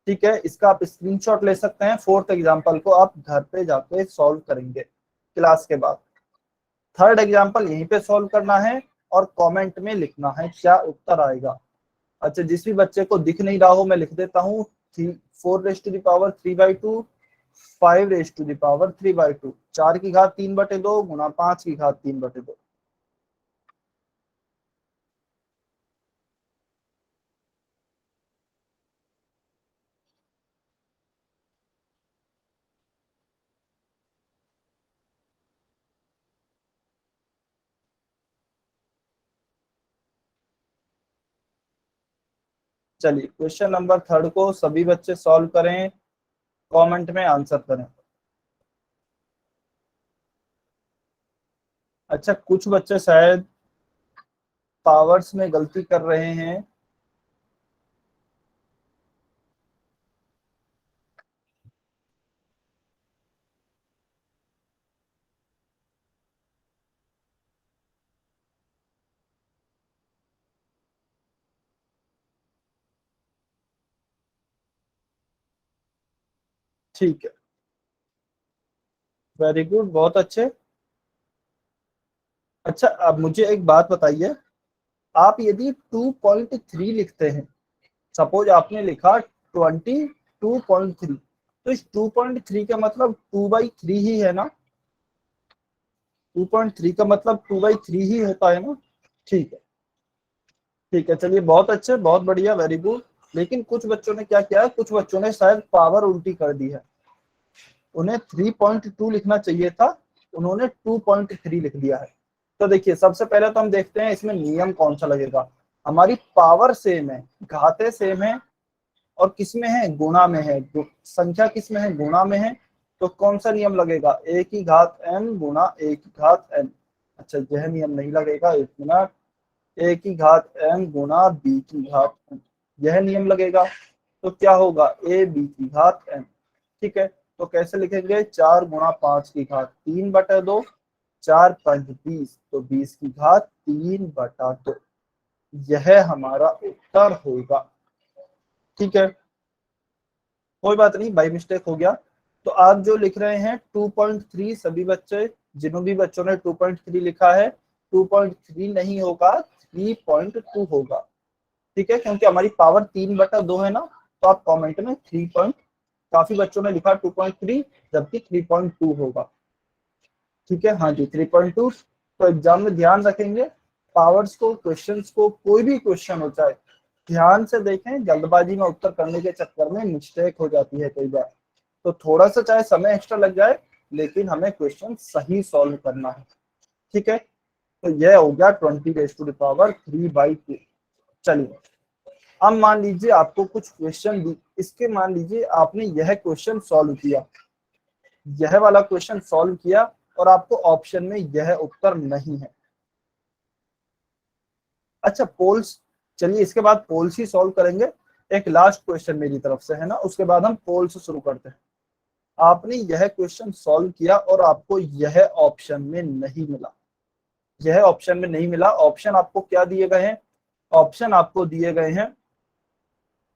ठीक है, इसका आप स्क्रीनशॉट ले सकते हैं, फोर्थ एग्जांपल को आप घर पे जाके सॉल्व करेंगे क्लास के बाद। थर्ड एग्जांपल यहीं पे सॉल्व करना है और कमेंट में लिखना है क्या उत्तर आएगा। अच्छा, जिस भी बच्चे को दिख नहीं रहा हो मैं लिख देता हूँ, 4 raise to the power 3/2, 5 raise to the power 3/2, 4 की घात 3/2 गुणा 5 की घात 3/2। चलिए क्वेश्चन नंबर 3 को सभी बच्चे सॉल्व करें, कमेंट में आंसर करें। अच्छा, कुछ बच्चे शायद पावर्स में गलती कर रहे हैं। ठीक है, वेरी गुड, बहुत अच्छे। अच्छा, अब मुझे एक बात बताइए, आप यदि 2.3 लिखते हैं, सपोज आपने लिखा 22.3, तो इस 2.3 का मतलब 2/3 ही है ना? 2.3 का मतलब 2/3 ही होता है ना? ठीक है, ठीक है, चलिए बहुत अच्छे, बहुत बढ़िया, वेरी गुड। लेकिन कुछ बच्चों ने क्या किया है, कुछ बच्चों ने शायद पावर उल्टी कर दी है। उन्हें 3.2 लिखना चाहिए था, उन्होंने 2.3 लिख दिया है। तो देखिए, सबसे पहले तो हम देखते हैं इसमें नियम कौन सा लगेगा। हमारी पावर सेम है, घातें सेम है, और किसमें है, गुणा में है। संख्या किसमें है, गुणा में है। तो कौन सा नियम लगेगा, a की घात n गुणा a की घात n। अच्छा, यह नियम नहीं लगेगा, एक मिनट। a की घात n गुणा b की घात n, यह नियम लगेगा। तो क्या होगा, a b की घात n। ठीक है, तो कैसे लिखेंगे, 4 गुणा 5 की घात 3/2, 4×5 = 20, तो 20 की घात 3/2, यह हमारा उत्तर होगा। ठीक है, कोई बात नहीं, बाई मिस्टेक हो गया। तो आप जो लिख रहे हैं 2.3, सभी बच्चे, जिन्हों भी बच्चों ने 2.3 लिखा है, 2.3 नहीं होगा, 3.2 होगा। ठीक है, क्योंकि हमारी पावर 3/2 है ना। तो आप कमेंट में 3 पॉइंट, काफी बच्चों ने लिखा 2.3, जबकि 3.2 होगा। ठीक है, हाँ जी, 3.2। तो एग्जाम में ध्यान रखेंगे, पावर्स को, क्वेश्चंस को, कोई भी क्वेश्चन हो चाहे, ध्यान से देखें। जल्दबाजी में उत्तर करने के चक्कर में मिस्टेक हो जाती है कई बार। तो थोड़ा सा चाहे समय एक्स्ट्रा लग जाए, लेकिन हमें क्वेश्चन सही सॉल्व करना है। ठीक है, तो यह हो गया 20⁻³ चलिए, अब मान लीजिए आपको कुछ क्वेश्चन दी, इसके मान लीजिए आपने यह क्वेश्चन सॉल्व किया, यह वाला क्वेश्चन सॉल्व किया, और आपको ऑप्शन में यह उत्तर नहीं है। अच्छा, पोल्स, चलिए इसके बाद पोल्स ही सॉल्व करेंगे। एक लास्ट क्वेश्चन मेरी तरफ से है ना, उसके बाद हम पोल्स शुरू करते हैं। आपने यह क्वेश्चन सॉल्व किया और आपको यह ऑप्शन में नहीं मिला, यह ऑप्शन में नहीं मिला। ऑप्शन आपको क्या दिए गए हैं, ऑप्शन आपको दिए गए हैं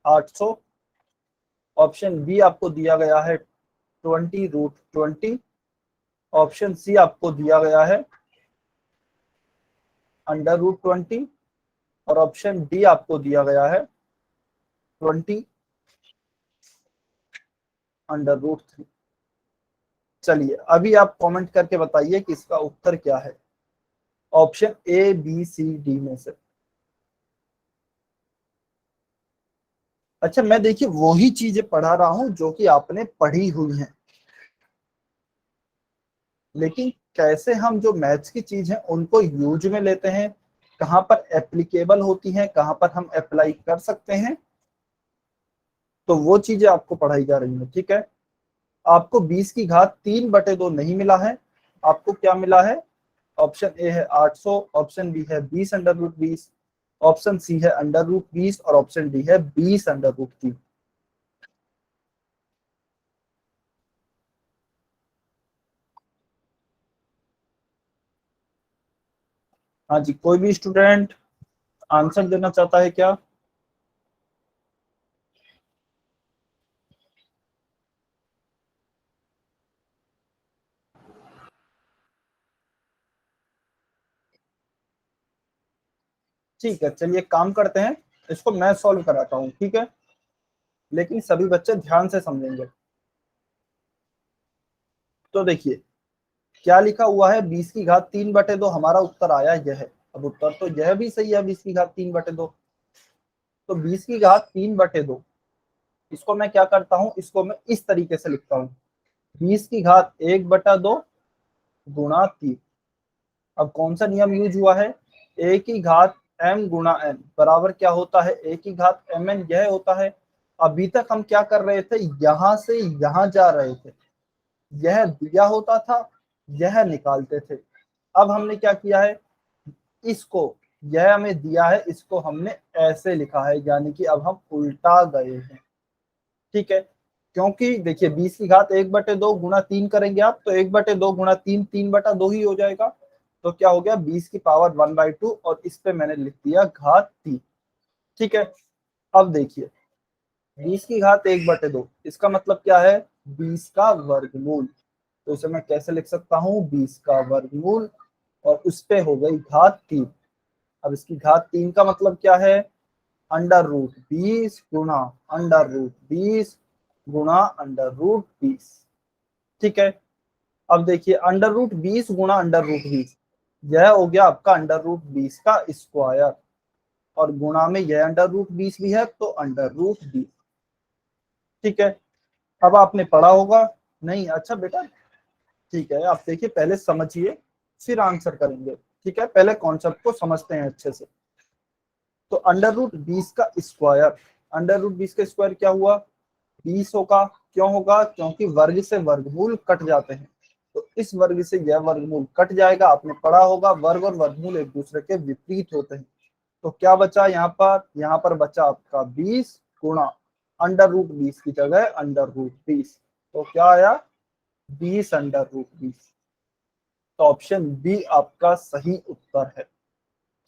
800, ऑप्शन बी आपको दिया गया है 20√20, ऑप्शन सी आपको दिया गया है √20, और ऑप्शन डी आपको दिया गया है 20√3। चलिए अभी आप कमेंट करके बताइए कि इसका उत्तर क्या है, option A B C D में से। अच्छा, मैं देखिए वही चीजें पढ़ा रहा हूं जो कि आपने पढ़ी हुई हैं, लेकिन कैसे हम जो मैथ्स की चीज है उनको यूज में लेते हैं, कहाँ पर एप्लीकेबल होती हैं, कहाँ पर हम अप्लाई कर सकते हैं, तो वो चीजें आपको पढ़ाई जा रही है। ठीक है, आपको 20⁻³ नहीं मिला है, आपको क्या मिला है, ऑप्शन ए है 800, ऑप्शन बी है 20√20, ऑप्शन सी है √20, और ऑप्शन डी है 20√3। हाँ जी, कोई भी स्टूडेंट आंसर देना चाहता है क्या? ठीक है, चलिए काम करते हैं, इसको मैं सॉल्व कराता हूँ। ठीक है, लेकिन सभी बच्चे ध्यान से समझेंगे। तो देखिए क्या लिखा हुआ है, 20⁻³ हमारा उत्तर आया यह है। अब उत्तर तो यह भी सही है, 20⁻³। तो 20⁻³ इसको मैं क्या करता हूँ, इसको मैं इस तरीके से लिखता हूँ, 20⁻1/2 गुणा 3। अब कौन सा नियम यूज हुआ है, a की घात m गुणा n बराबर क्या होता है, a की घात mn, यह होता है। अभी तक हम क्या कर रहे थे, यहां से यहां जा रहे थे, यह दिया होता था, यह निकालते थे। अब हमने क्या किया है, इसको, यह हमें दिया है, इसको हमने ऐसे लिखा है, यानी कि अब हम उल्टा गए हैं। ठीक है, क्योंकि देखिए 20 की घात 1/2 गुणा 3 करेंगे आप, तो 1/2 गुणा 3 3/2 ही हो जाएगा। तो क्या हो गया, 20 की पावर 1/2, और इस पे मैंने लिख दिया घात 3। ठीक है, अब देखिए 20 की घात 1/2, इसका मतलब क्या है, 20 का वर्गमूल। तो इसे मैं कैसे लिख सकता हूँ, 20 का वर्गमूल, और उस पे हो गई घात 3। अब इसकी घात 3 का मतलब क्या है, √20 गुणा √20 गुणा √20। ठीक है, अब देखिए √20 गुणा √20, यह हो गया आपका √20 का स्क्वायर, और गुणा में यह √20 भी है, तो √20। ठीक है, अब आपने पढ़ा होगा, नहीं, अच्छा बेटा, ठीक है, आप देखिए पहले समझिए फिर आंसर करेंगे। ठीक है, पहले कॉन्सेप्ट को समझते हैं अच्छे से। तो √20 का स्क्वायर, √20 का स्क्वायर क्या हुआ, 20 होगा। क्यों होगा, क्योंकि वर्ग से वर्गमूल कट जाते हैं, तो इस वर्ग से यह वर्गमूल कट जाएगा। आपने पढ़ा होगा वर्ग और वर्गमूल एक दूसरे के विपरीत होते हैं। तो क्या बचा यहाँ पर बचा आपका 20 गुणा √20 की जगह √20, तो क्या आया, 20 √20। तो ऑप्शन बी आपका सही उत्तर है।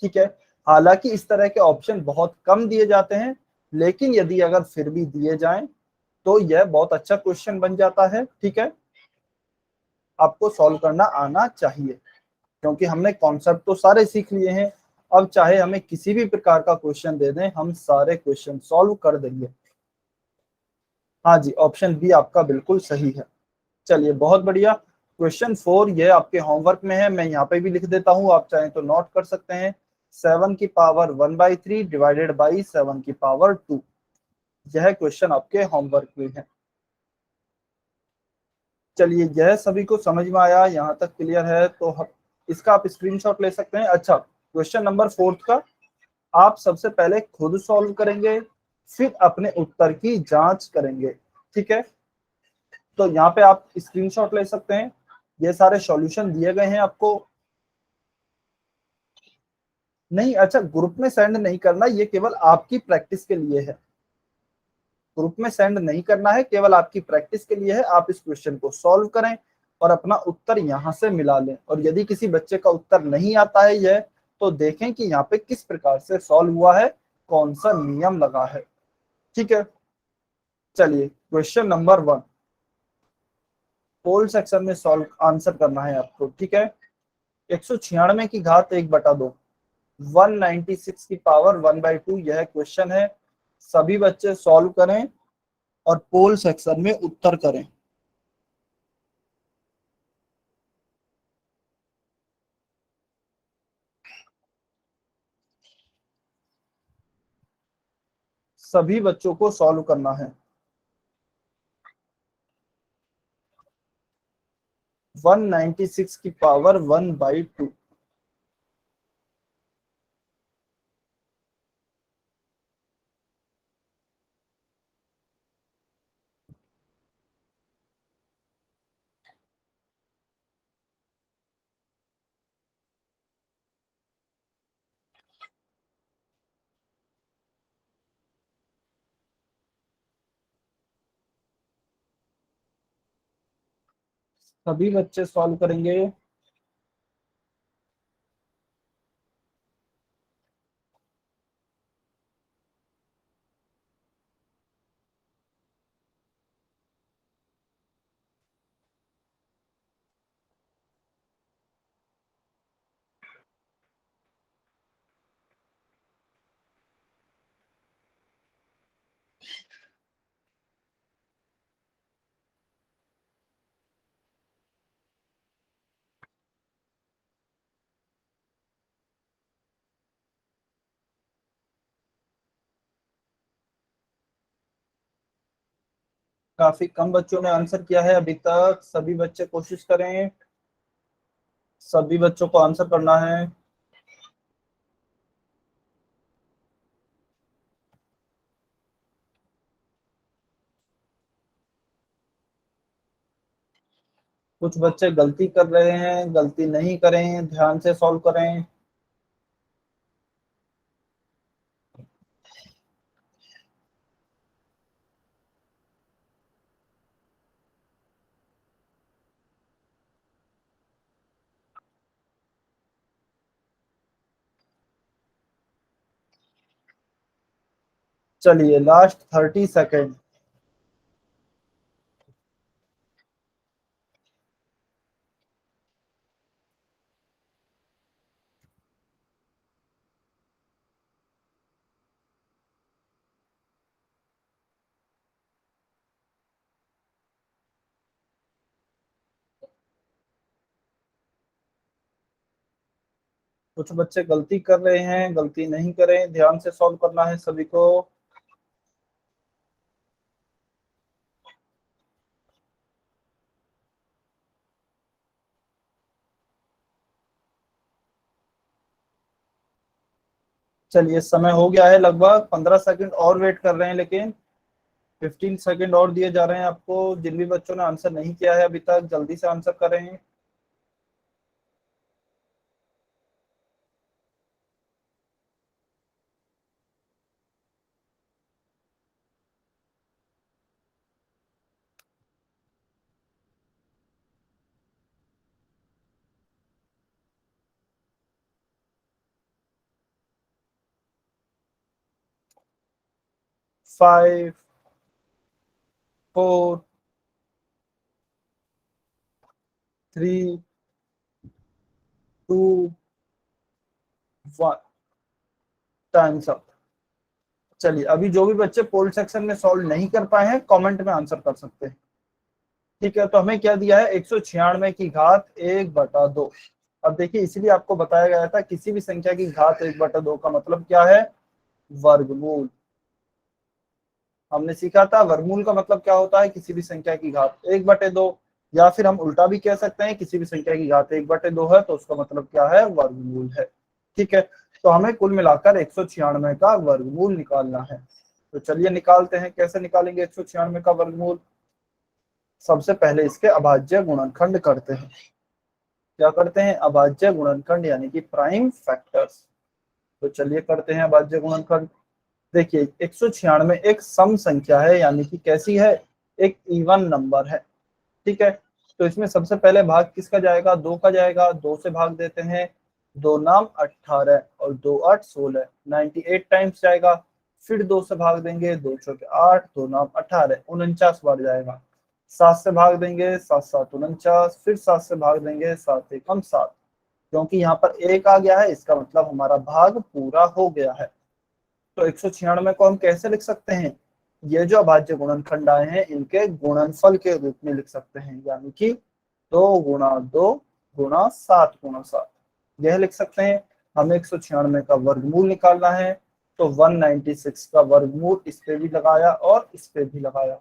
ठीक है, हालांकि इस तरह के ऑप्शन बहुत कम दिए जाते हैं, लेकिन यदि अगर फिर भी दिए जाएं तो यह बहुत अच्छा क्वेश्चन बन जाता है। ठीक है, आपको सॉल्व करना आना चाहिए, क्योंकि हमने कॉन्सेप्ट तो सारे सीख लिए हैं। अब चाहे हमें किसी भी प्रकार का क्वेश्चन दे दें, हम सारे क्वेश्चन सॉल्व कर देंगे। हाँ जी, ऑप्शन बी आपका बिल्कुल सही है। चलिए, बहुत बढ़िया। क्वेश्चन 4 ये आपके होमवर्क में है, मैं यहाँ पे भी लिख देता हूँ, आप चाहें तो नोट कर सकते हैं। 7 की पावर 1/3 डिवाइडेड बाई 7 की पावर 2, यह क्वेश्चन आपके होमवर्क में है। चलिए, यह सभी को समझ में आया, यहाँ तक क्लियर है, तो इसका आप स्क्रीनशॉट ले सकते हैं। अच्छा, क्वेश्चन नंबर 4 का आप सबसे पहले खुद सॉल्व करेंगे, फिर अपने उत्तर की जांच करेंगे। ठीक है, तो यहाँ पे आप स्क्रीनशॉट ले सकते हैं, ये सारे सॉल्यूशन दिए गए हैं आपको। नहीं, अच्छा, ग्रुप में सेंड नहीं करना, ये केवल आपकी प्रैक्टिस के लिए है। ग्रुप में सेंड नहीं करना है, केवल आपकी प्रैक्टिस के लिए है। आप इस क्वेश्चन को सॉल्व करें और अपना उत्तर यहाँ से मिला लें, और यदि किसी बच्चे का उत्तर नहीं आता है यह, तो देखें कि यहाँ पे किस प्रकार से सॉल्व हुआ है, कौन सा नियम लगा है। ठीक है, चलिए क्वेश्चन नंबर 1 पोल सेक्शन में सॉल्व आंसर करना है आपको। ठीक है, 196 की घात 1/2, 196 की पावर 1/2, यह क्वेश्चन है। सभी बच्चे सॉल्व करें और पोल सेक्शन में उत्तर करें। सभी बच्चों को सॉल्व करना है। 196 की पावर 1/2, सभी बच्चे सॉल्व करेंगे। काफी कम बच्चों ने आंसर किया है अभी तक, सभी बच्चे कोशिश करें, सभी बच्चों को आंसर करना है। कुछ बच्चे गलती कर रहे हैं, गलती नहीं करें, ध्यान से सॉल्व करें। चलिए लास्ट 30 सेकेंड। कुछ बच्चे गलती कर रहे हैं, गलती नहीं करें, ध्यान से सॉल्व करना है सभी को। चलिए समय हो गया है, लगभग 15 सेकंड और वेट कर रहे हैं, लेकिन 15 सेकंड और दिए जा रहे हैं आपको। जिन भी बच्चों ने आंसर नहीं किया है अभी तक, जल्दी से आंसर करें। 5, 4, 3, 2, 1। Times up. चलिए अभी जो भी बच्चे पोल सेक्शन में सॉल्व नहीं कर पाए हैं, कमेंट में आंसर कर सकते हैं। ठीक है, तो हमें क्या दिया है, 196 की घात 1/2। अब देखिए, इसलिए आपको बताया गया था किसी भी संख्या की घात 1/2 का मतलब क्या है, वर्गमूल। हमने सीखा था वर्गमूल का मतलब क्या होता है, किसी भी संख्या की घात 1/2। या फिर हम उल्टा भी कह सकते हैं, किसी भी संख्या की घात 1/2 है तो उसका मतलब क्या है, वर्गमूल है। ठीक है, तो हमें कुल मिलाकर 196 का वर्गमूल निकालना है। तो चलिए निकालते हैं। कैसे निकालेंगे 196 का वर्गमूल? सबसे पहले इसके अभाज्य गुणनखंड करते हैं। क्या करते हैं, अभाज्य गुणनखंड यानी कि प्राइम फैक्टर्स। तो चलिए करते हैं अभाज्य गुणनखंड। देखिए 196 एक सम संख्या है, यानी कि कैसी है, एक इवन नंबर है। ठीक है, तो इसमें सबसे पहले भाग किसका जाएगा, 2 का जाएगा। 2 से भाग देते हैं, 2 नाम 18 और 2 8 16, 98 टाइम्स जाएगा। फिर 2 से भाग देंगे, 2 चौके 8, 2 नाम 18, 49 बार जाएगा। 7 से भाग देंगे, 7 7 49, फिर 7 से भाग देंगे, 7 एकम 7। क्योंकि यहाँ पर एक आ गया है, इसका मतलब हमारा भाग पूरा हो गया है। तो 196 को हम कैसे लिख सकते हैं, ये जो अभाज्य गुणनखंड आए हैं इनके गुणनफल के रूप में लिख सकते हैं, यानी कि 2 × 2 × 7 × 7 यह लिख सकते हैं। हमें 196 का वर्गमूल निकालना है, तो 196 का वर्गमूल इस पे भी लगाया और इस पे भी लगाया।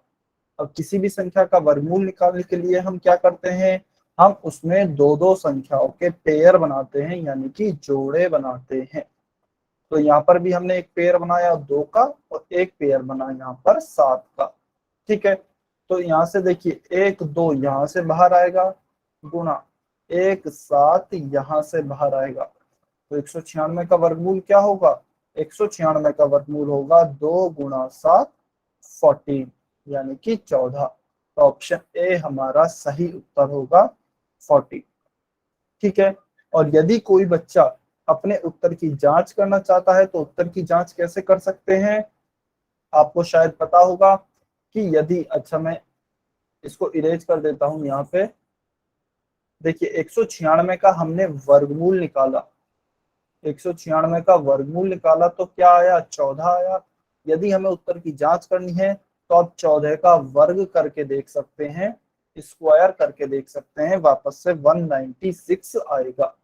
अब किसी भी संख्या का वर्गमूल निकालने के लिए हम क्या करते हैं, हम उसमें दो दो संख्याओं के पेयर बनाते हैं, यानी कि जोड़े बनाते हैं। तो यहाँ पर भी हमने एक पेयर बनाया 2 का, और एक पेयर बना यहाँ पर 7 का। ठीक है, तो यहाँ से देखिए 1 2 यहाँ से बाहर आएगा, गुणा 1 7 यहाँ से बाहर आएगा। तो 196 का वर्गमूल क्या होगा, 196 का वर्गमूल होगा 2 × 7 14, यानी कि 14। तो ऑप्शन ए हमारा सही उत्तर होगा 40। ठीक है, और यदि कोई बच्चा अपने उत्तर की जांच करना चाहता है तो उत्तर की जांच कैसे कर सकते हैं, आपको शायद पता होगा कि यदि, अच्छा मैं इसको इरेज कर देता हूं यहाँ पे। देखिए 196 का हमने वर्गमूल निकाला, 196 का वर्गमूल निकाला तो क्या आया, 14 आया। यदि हमें उत्तर की जांच करनी है तो आप 14 का वर्ग करके देख सकते हैं, स्क्वायर करके देख सकते हैं, वापस से 196 आएगा।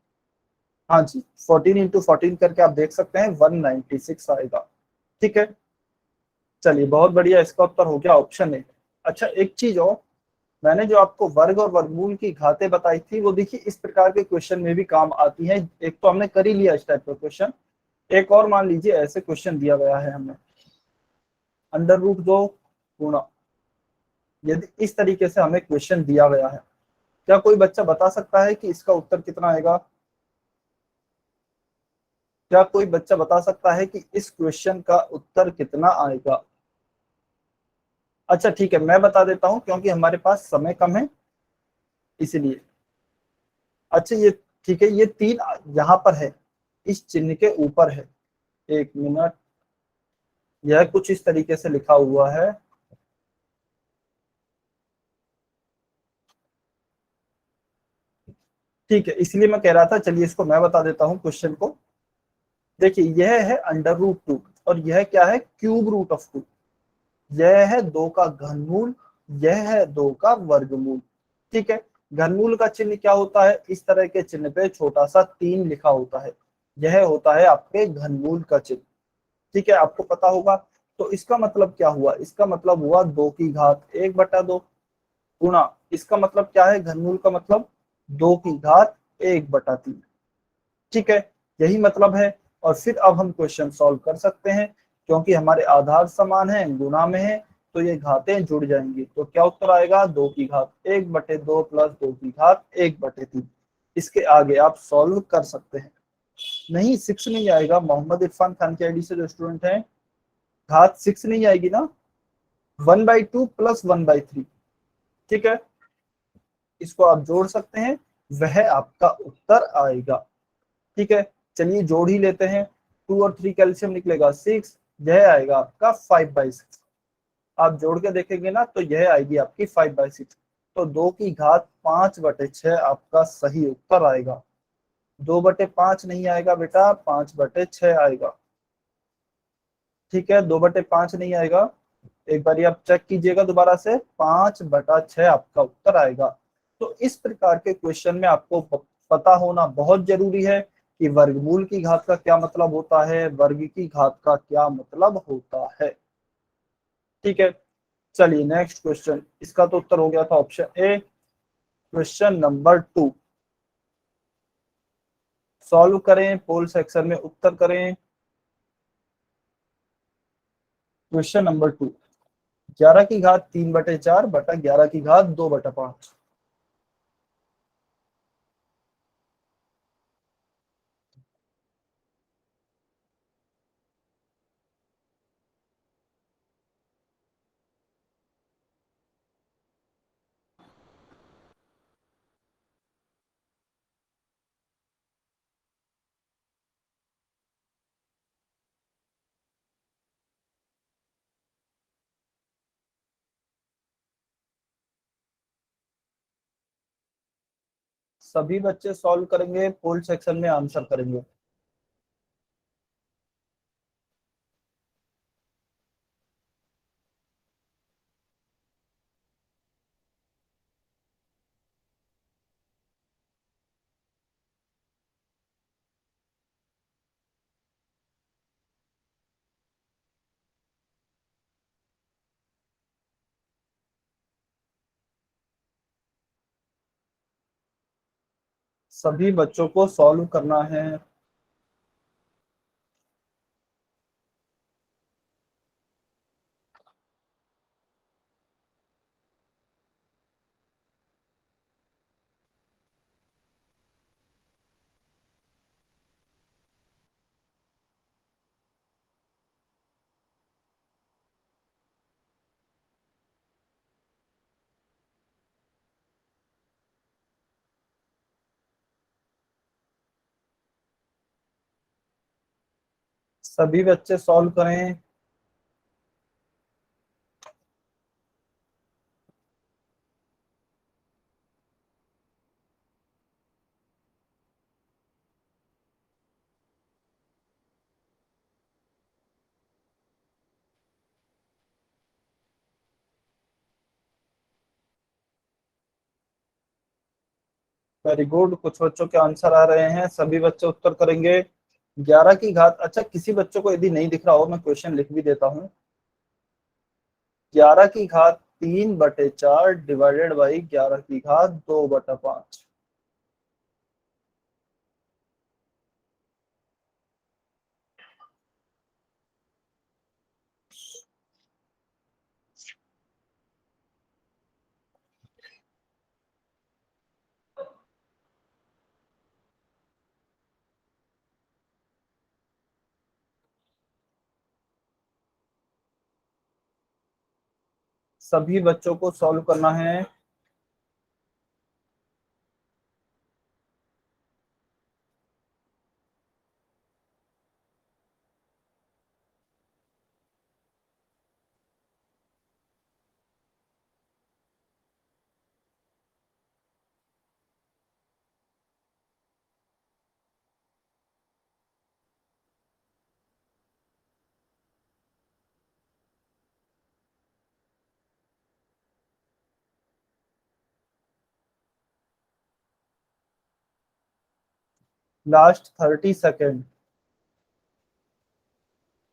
हाँ जी, 14 × 14 करके आप देख सकते हैं 196 आएगा। ठीक है, चलिए बहुत बढ़िया, इसका उत्तर हो गया ऑप्शन ए। अच्छा एक चीज और, मैंने जो आपको वर्ग और वर्गमूल की घातें बताई थी वो देखिए इस प्रकार के क्वेश्चन में भी काम आती हैं। एक तो हमने कर ही लिया इस टाइप का क्वेश्चन, एक और मान लीजिए ऐसे क्वेश्चन दिया गया है हमें, √2 गुणा, यदि इस तरीके से हमें क्वेश्चन दिया गया है क्या कोई बच्चा बता सकता है कि इसका उत्तर कितना आएगा? क्या कोई बच्चा बता सकता है कि इस क्वेश्चन का उत्तर कितना आएगा? अच्छा ठीक है, मैं बता देता हूं क्योंकि हमारे पास समय कम है इसलिए। अच्छा ये ठीक है, ये तीन यहाँ पर है, इस चिन्ह के ऊपर है। एक मिनट, यह कुछ इस तरीके से लिखा हुआ है। ठीक है, इसलिए मैं कह रहा था, चलिए इसको मैं बता देता हूँ क्वेश्चन को। देखिए यह है अंडर रूट 2, और यह क्या है, क्यूब रूट ऑफ 2। यह है 2 का घनमूल, यह है 2 का वर्गमूल। ठीक है, घनमूल का चिन्ह क्या होता है, इस तरह के चिन्ह पे छोटा सा 3 लिखा होता है, यह होता है आपके घनमूल का चिन्ह। ठीक है, आपको पता होगा। तो इसका मतलब क्या हुआ, इसका मतलब हुआ 2 की घात 1/2 गुणा, इसका मतलब क्या है, घनमूल का मतलब 2 की घात 1/3। ठीक है, यही मतलब है। और फिर अब हम क्वेश्चन सॉल्व कर सकते हैं, क्योंकि हमारे आधार समान है, गुणा में है, तो ये घातें जुड़ जाएंगी। तो क्या उत्तर आएगा, 2 की घात 1/2 प्लस 2 की घात 1/3। इसके आगे आप सॉल्व कर सकते हैं। नहीं 6 नहीं आएगा, मोहम्मद इरफान खान की आईडी से जो स्टूडेंट है, घात 6 नहीं आएगी ना, 1/2 प्लस 1/3। ठीक है, इसको आप जोड़ सकते हैं, वह आपका उत्तर आएगा। ठीक है, चलिए जोड़ ही लेते हैं। 2 और 3 कैल्शियम निकलेगा 6, यह आएगा आपका 5/6। आप जोड़ के देखेंगे ना तो यह आएगी आपकी 5/6। तो 2 की घात 5/6 आपका सही उत्तर आएगा। 2/5 नहीं आएगा बेटा, 5/6 आएगा। ठीक है, 2/5 नहीं आएगा, एक बार आप चेक कीजिएगा दोबारा से, 5/6 आपका उत्तर आएगा। तो इस प्रकार के क्वेश्चन में आपको पता होना बहुत जरूरी है कि वर्गमूल की घात का क्या मतलब होता है, वर्ग की घात का क्या मतलब होता है। ठीक है, चलिए नेक्स्ट क्वेश्चन, इसका तो उत्तर हो गया था option A. Question number 2 solve करें, पोल सेक्शन में उत्तर करें। क्वेश्चन नंबर 2, 11 की घात 3/4 बटा 11 की घात 2/5। सभी बच्चे सॉल्व करेंगे, पोल सेक्शन में आंसर करेंगे। सभी बच्चों को सॉल्व करना है। सभी बच्चे सॉल्व करें। वेरी गुड, कुछ बच्चों के आंसर आ रहे हैं, सभी बच्चे उत्तर करेंगे। 11 की घात, अच्छा किसी बच्चों को यदि नहीं दिख रहा हो, मैं क्वेश्चन लिख भी देता हूँ। 11 की घात 3/4 डिवाइडेड बाई 11 की घात 2/5। सभी बच्चों को सॉल्व करना है। लास्ट 30 सेकेंड,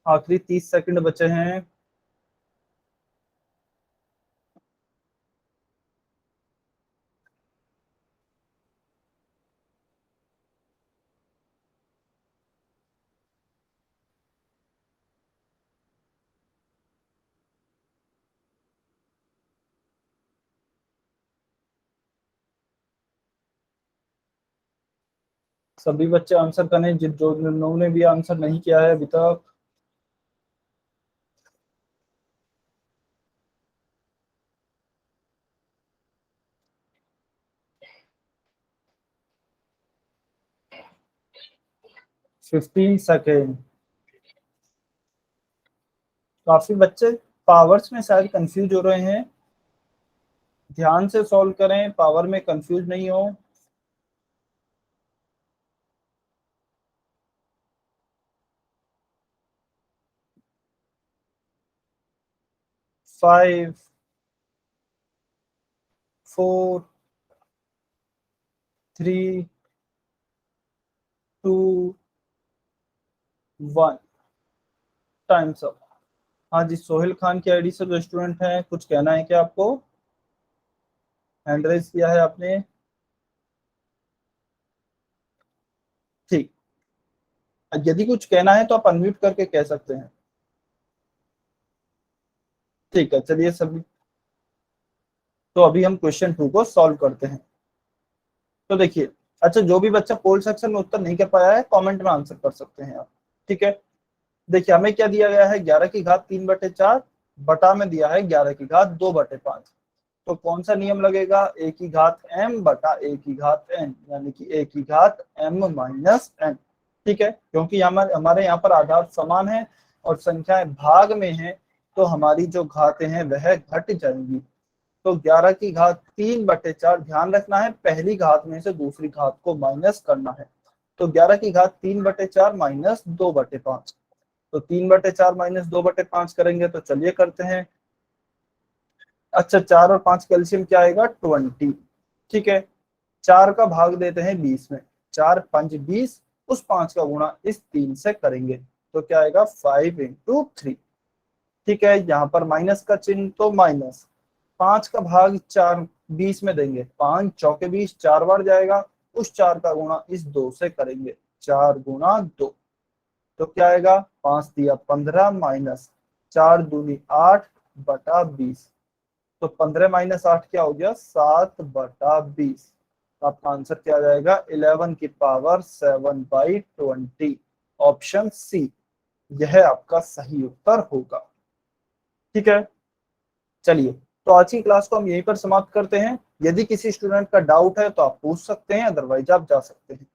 आखिरी 30 सेकेंड बचे हैं। सभी बच्चे आंसर करें, जिन्होंने भी आंसर नहीं किया है अभी तक। Fifteen second. काफी बच्चे पावर्स में शायद कंफ्यूज हो रहे हैं, ध्यान से सॉल्व करें, पावर में कंफ्यूज नहीं हो। 5, 4, 3, 2, 1। Times up. हाँ जी, सोहेल खान की आईडी से जो स्टूडेंट है, कुछ कहना है क्या आपको? हैंड रेज किया है आपने। ठीक, यदि कुछ कहना है तो आप अनम्यूट करके कह सकते हैं। ठीक है, चलिए सभी, तो अभी हम क्वेश्चन 2 को सॉल्व करते हैं। तो देखिए, अच्छा, जो भी बच्चा पोल सेक्शन में उत्तर नहीं कर पाया है, कमेंट में आंसर कर सकते हैं आप। ठीक है, देखिए हमें क्या दिया गया है, 11 की घात 3/4 बटा में दिया है 11 की घात 2/5। तो कौन सा नियम लगेगा, A की घात m बटा A की घात n, यानी कि A की घात m - n। ठीक है, क्योंकि हमारे यहाँ पर आधार समान है और संख्याएं भाग में हैं, तो हमारी जो घातें हैं वह घट जाएंगी। तो 11 की घात 3/4, ध्यान रखना है पहली घात में से दूसरी घात को माइनस करना है। तो 11 की घात 3/4 माइनस 2/5। तो 3/4 माइनस 2/5 करेंगे, तो चलिए करते हैं। अच्छा, 4 और 5 कैल्शियम क्या आएगा, 20। ठीक है, 4 का भाग देते हैं 20 में, 4×5 = 20, उस 5 का गुणा इस 3 से करेंगे, तो क्या आएगा 5×3। ठीक है, यहाँ पर माइनस का चिन्ह, तो माइनस 5 का भाग 4 20 में देंगे, 5×4 = 20, 4 बार जाएगा, उस 4 का गुणा इस 2 से करेंगे, 4×2। तो क्या आएगा, 5×3 = 15 माइनस 4×2 = 8/20। तो 15 - 8 क्या हो गया, 7/20। आपका आंसर क्या आ जाएगा, 11⁻7/20। ऑप्शन सी, यह आपका सही उत्तर होगा। ठीक है, चलिए, तो आज की क्लास को हम यहीं पर समाप्त करते हैं। यदि किसी स्टूडेंट का डाउट है तो आप पूछ सकते हैं, अदरवाइज आप जा सकते हैं।